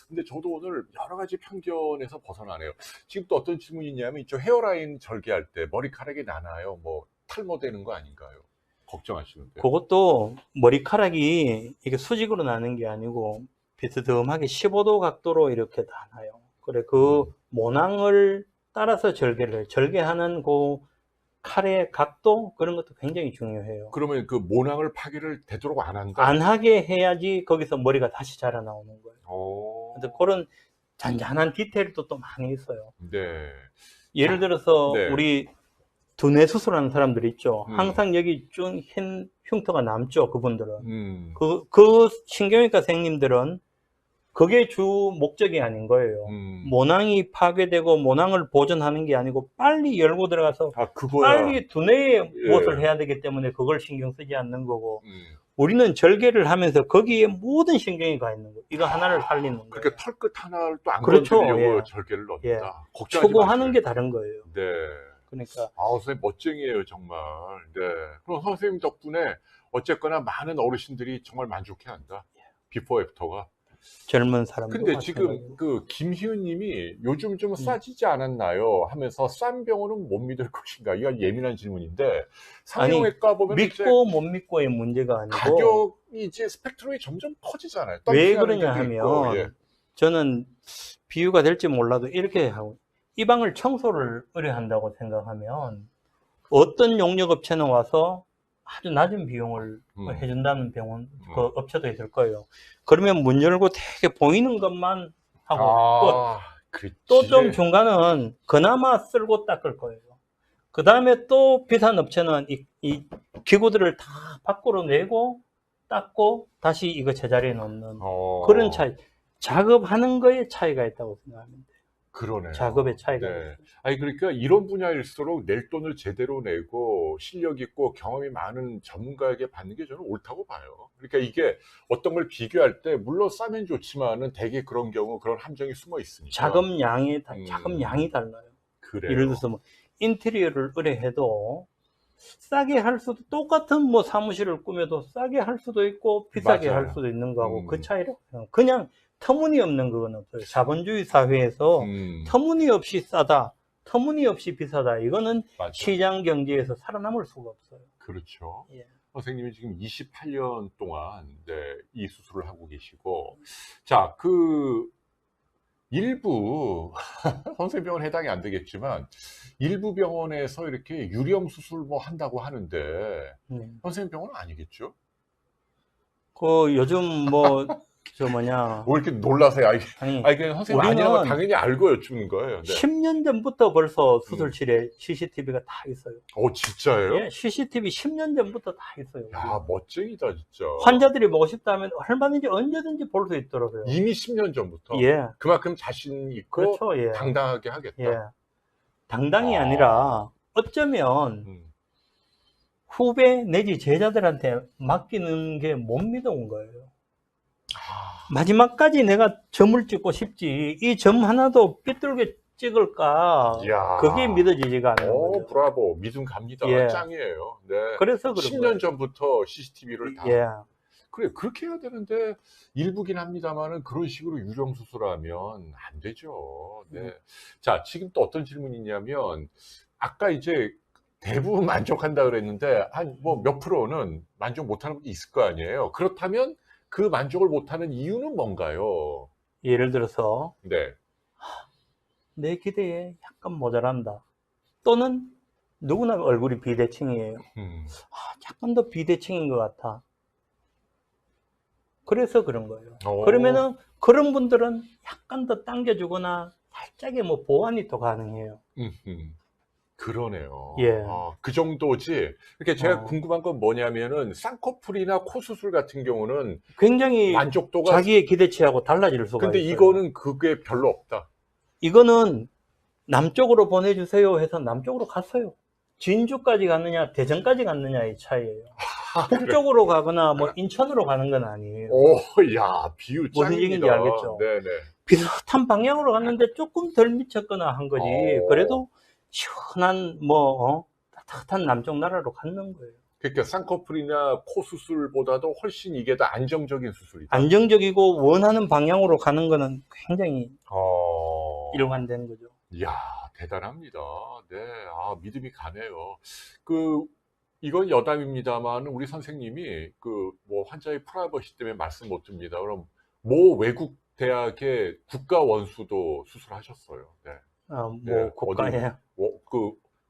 근데 저도 오늘 여러 가지 편견에서 벗어나네요. 지금 또 어떤 질문이 있냐면, 이쪽 헤어라인 절개할 때 머리카락이 나나요? 뭐, 탈모되는 거 아닌가요? 걱정하시는데. 그것도 머리카락이 이게 수직으로 나는 게 아니고 비스듬하게 15도 각도로 이렇게 나나요. 그래, 그 모낭을 따라서 절개를 해요. 절개하는 그 칼의 각도, 그런 것도 굉장히 중요해요. 그러면 그 모낭을 파기를 되도록 안 한다? 안 하게 해야지 거기서 머리가 다시 자라나오는 거예요. 오. 그런 잔잔한 디테일도 또 많이 있어요. 네. 예를 들어서 네. 우리 두뇌 수술하는 사람들 있죠. 항상 여기 쭉 흰 흉터가 남죠, 그분들은. 그 신경외과 선생님들은 그게 주 목적이 아닌 거예요. 모낭이 파괴되고 모낭을 보존하는 게 아니고 빨리 열고 들어가서 빨리 두뇌에 무엇을 해야 되기 때문에 그걸 신경 쓰지 않는 거고, 우리는 절개를 하면서 거기에 모든 신경이 가 있는 거예요. 이거 하나를 살리는 거예요. 그러니까 털끝 하나를 또 안 그렇죠. 건드리려고 예. 절개를 넣는다. 예. 걱정하지 추구하는 게 다른 거예요. 네. 그러니까 선생님 멋쟁이에요, 정말. 네. 그럼 선생님 덕분에 어쨌거나 많은 어르신들이 정말 만족해한다. 비포 애프터가. 젊은 사람들. 근데 지금 그 김희은 님이 요즘 좀 싸지지 않았나요? 하면서 싼 병원은 못 믿을 것인가? 이건 예민한 질문인데, 성형외과 보면 믿고 못 믿고의 문제가 아니고 가격이 이제 스펙트럼이 점점 커지잖아요. 왜 그러냐 하면 있고, 예. 저는 비유가 될지 몰라도 이렇게 하고, 이 방을 청소를 의뢰한다고 생각하면 어떤 용역업체는 와서 아주 낮은 비용을 해준다는 병원, 그 업체도 있을 거예요. 그러면 문 열고 되게 보이는 것만 하고 끝. 또 좀 그렇지. 중간은 그나마 쓸고 닦을 거예요. 그 다음에 또 비싼 업체는 이 기구들을 다 밖으로 내고 닦고 다시 이거 제자리에 놓는 그런 어, 차이. 작업하는 거에 차이가 있다고 생각하면 돼요. 그러네요. 작업의 차이가 네. 있어요. 아니, 그러니까 이런 분야일수록 낼 돈을 제대로 내고 실력 있고 경험이 많은 전문가에게 받는 게 저는 옳다고 봐요. 그러니까 이게 어떤 걸 비교할 때 물론 싸면 좋지만은 대개 그런 경우 그런 함정이 숨어 있으니까. 작업 양이 달라요. 예를 그래요. 들어서 뭐 인테리어를 의뢰해도 싸게 할 수도, 똑같은 뭐 사무실을 꾸며도 싸게 할 수도 있고 비싸게 할 맞아요. 수도 있는 거하고 그 음, 차이로 그냥 터무니없는 건 없어요. 자본주의 사회에서 음, 터무니없이 싸다, 터무니없이 비싸다, 이거는 맞아. 시장 경제에서 살아남을 수가 없어요. 그렇죠. 예. 선생님이 지금 28년 동안 네, 이 수술을 하고 계시고, 자, 그 일부 선생 병원 해당이 안 되겠지만 일부 병원에서 이렇게 유령 수술 뭐 한다고 하는데 선생 병원은 아니겠죠? 그 요즘 뭐 저 뭐냐, 뭐 이렇게 놀라세요? 아니 그냥 선생님 아니라는 거 우리는 당연히 알고 여쭙는 거예요. 네. 10년 전부터 벌써 음. 수술실에 CCTV가 다 있어요. 진짜예요? 예, CCTV 10년 전부터 다 있어요. 야, 멋쟁이다, 진짜. 환자들이 보고 싶다면 얼마든지 언제든지 볼 수 있더라고요. 이미 10년 전부터 예, 그만큼 자신 있고 그렇죠. 예, 당당하게 예. 하겠다. 당당이 아, 아니라 어쩌면 음. 후배 내지 제자들한테 맡기는 게 못 믿어온 거예요. 아, 마지막까지 내가 점을 찍고 싶지, 이 점 하나도 삐뚤게 찍을까, 이야. 그게 믿어지지가 않는 거죠. 브라보. 믿음 갑니다. 예, 짱이에요. 네. 그래서 그런 10년 거예요. 전부터 CCTV를 예, 그래, 그렇게 해야 되는데, 일부긴 합니다만은 그런 식으로 유령 수술하면 안 되죠. 네. 자, 지금 또 어떤 질문이 있냐면, 아까 이제 대부분 만족한다 그랬는데, 한 뭐 몇 프로는 만족 못하는 것도 있을 거 아니에요. 그렇다면 그 만족을 못하는 이유는 뭔가요? 예를 들어서 네. 내 기대에 약간 모자란다. 또는 누구나 얼굴이 비대칭이에요. 음, 약간 더 비대칭인 것 같아. 그래서 그런 거예요. 어, 그러면은 그런 분들은 약간 더 당겨주거나 살짝의 뭐 보완이 또 가능해요. 그러네요. 예. 그 정도지. 이렇게 제가 어, 궁금한 건 뭐냐면은, 쌍꺼풀이나 코 수술 같은 경우는 굉장히 만족도가 자기의 기대치하고 달라질 수가 근데 있어요. 이거는 그게 별로 없다. 이거는 남쪽으로 보내주세요 해서 남쪽으로 갔어요. 진주까지 갔느냐, 대전까지 갔느냐의 차이예요. 그래. 북쪽으로 가거나 뭐 인천으로 가는 건 아니에요. 야, 비유 무슨 짱입니다. 얘기인지 알겠죠? 네네. 비슷한 방향으로 갔는데 조금 덜 미쳤거나 한 거지. 어, 그래도 시원한 뭐 따뜻한 남쪽 나라로 갔는 거예요. 그러니까 쌍꺼풀이나 코 수술보다도 훨씬 이게 더 안정적인 수술이다. 안정적이고 원하는 방향으로 가는 거는 굉장히 어, 일관된 거죠. 이야, 대단합니다. 네, 믿음이 가네요. 그, 이건 여담입니다만, 우리 선생님이 뭐 환자의 프라이버시 때문에 말씀 못 드립니다. 그럼, 모 외국 대학의 국가 원수도 수술하셨어요. 네. 뭐 네, 국가에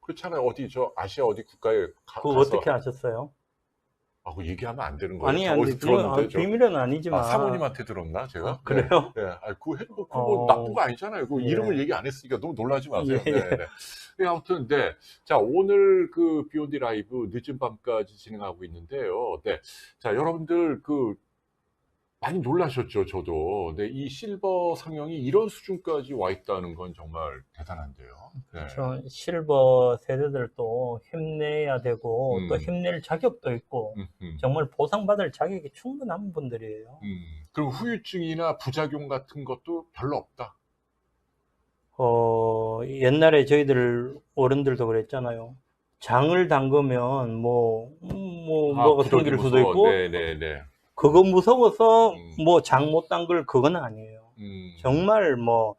그렇잖아요. 어디, 아시아 어디 국가에 그거 가서, 어떻게 아셨어요? 그거 얘기하면 안 되는 거예요. 아니, 저 어디서 그건 들었는데, 비밀은 아니지만. 사모님한테 들었나, 제가? 네. 그래요? 네. 그거 뭐 나쁜 거 아니잖아요. 그 예. 이름을 얘기 안 했으니까 너무 놀라지 마세요. 예, 예. 네, 네. 네, 아무튼, 네. 자, 오늘 비욘디 라이브 늦은 밤까지 진행하고 있는데요. 네. 자, 여러분들 많이 놀라셨죠, 저도. 네, 이 실버 상영이 이런 수준까지 와 있다는 건 정말 대단한데요. 네. 저 실버 세대들도 힘내야 되고 또 음. 힘낼 자격도 있고 정말 보상받을 자격이 충분한 분들이에요. 그리고 후유증이나 부작용 같은 것도 별로 없다. 옛날에 저희들 어른들도 그랬잖아요. 장을 담그면 뭐가 구더기 생길 수도 무서워. 있고 네네네. 그거 무서워서 음. 뭐 장 못 담글 그건 아니에요. 음. 정말 뭐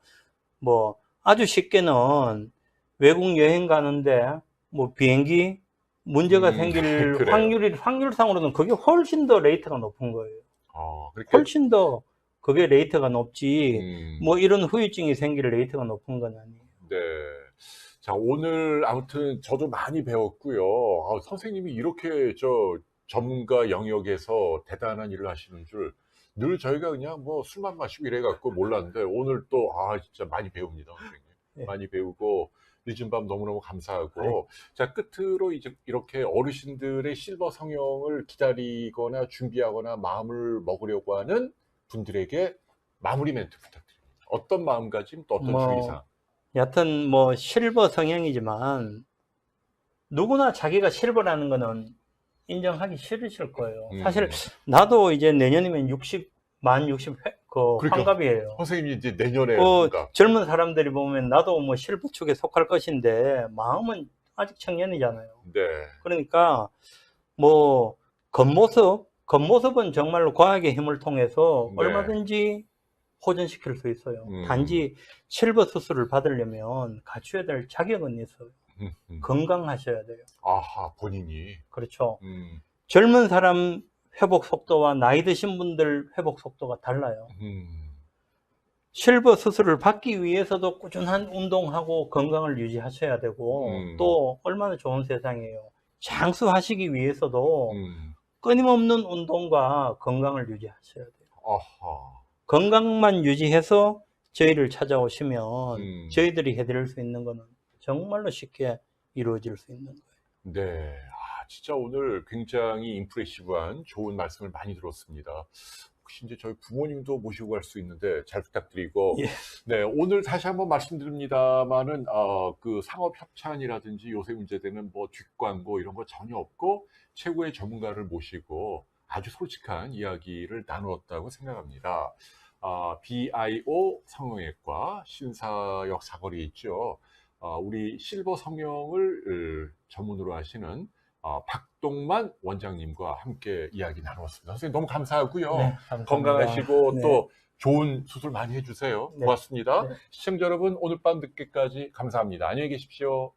아주 쉽게는 외국 여행 가는데 뭐 비행기 문제가 생길 그래요. 확률상으로는 그게 훨씬 더 레이트가 높은 거예요. 그러니까, 훨씬 더 그게 레이트가 높지 뭐 이런 후유증이 생길 레이트가 높은 건 아니에요. 네. 자, 오늘 아무튼 저도 많이 배웠고요. 선생님이 이렇게 전문가 영역에서 대단한 일을 하시는 줄 늘 저희가 그냥 뭐 술만 마시고 이래갖고 몰랐는데 오늘 또 진짜 많이 배웁니다, 선생님. 네. 많이 배우고 늦은 밤 너무너무 감사하고 자 끝으로 이제 이렇게 어르신들의 실버 성형을 기다리거나 준비하거나 마음을 먹으려고 하는 분들에게 마무리 멘트 부탁드립니다. 어떤 마음가짐 또 어떤 주의사항. 여하튼 뭐 실버 성형이지만 누구나 자기가 실버라는 거는 인정하기 싫으실 거예요. 사실 나도 이제 내년이면 만 60 그러니까 환갑이에요. 선생님이 이제 내년에 뭔가 젊은 사람들이 보면 나도 뭐 실버 축에 속할 것인데 마음은 아직 청년이잖아요. 네. 그러니까 뭐 겉모습은 정말로 과학의 힘을 통해서 네. 얼마든지 호전시킬 수 있어요. 단지 실버 수술을 받으려면 갖춰야 될 자격은 있어요. 건강하셔야 돼요. 아하, 본인이. 그렇죠. 젊은 사람 회복 속도와 나이 드신 분들 회복 속도가 달라요. 실버 수술을 받기 위해서도 꾸준한 운동하고 건강을 유지하셔야 되고 또 얼마나 좋은 세상이에요. 장수하시기 위해서도 끊임없는 운동과 건강을 유지하셔야 돼요. 아하. 건강만 유지해서 저희를 찾아오시면 저희들이 해드릴 수 있는 거는 정말로 쉽게 이루어질 수 있는 거예요. 네. 진짜 오늘 굉장히 임프레시브한 좋은 말씀을 많이 들었습니다. 혹시 이제 저희 부모님도 모시고 갈 수 있는데 잘 부탁드리고. 예. 네. 오늘 다시 한번 말씀드립니다만은, 그 상업협찬이라든지 요새 문제되는 뭐 뒷광고 이런 거 전혀 없고 최고의 전문가를 모시고 아주 솔직한 이야기를 나누었다고 생각합니다. BIO 성형외과 신사역 사거리에 있죠. 우리 실버 성형을 전문으로 하시는 박동만 원장님과 함께 이야기 나누었습니다. 선생님 너무 감사하고요. 네, 감사합니다. 건강하시고 네. 또 좋은 수술 많이 해주세요. 네. 고맙습니다. 네. 시청자 여러분 오늘 밤 늦게까지 감사합니다. 안녕히 계십시오.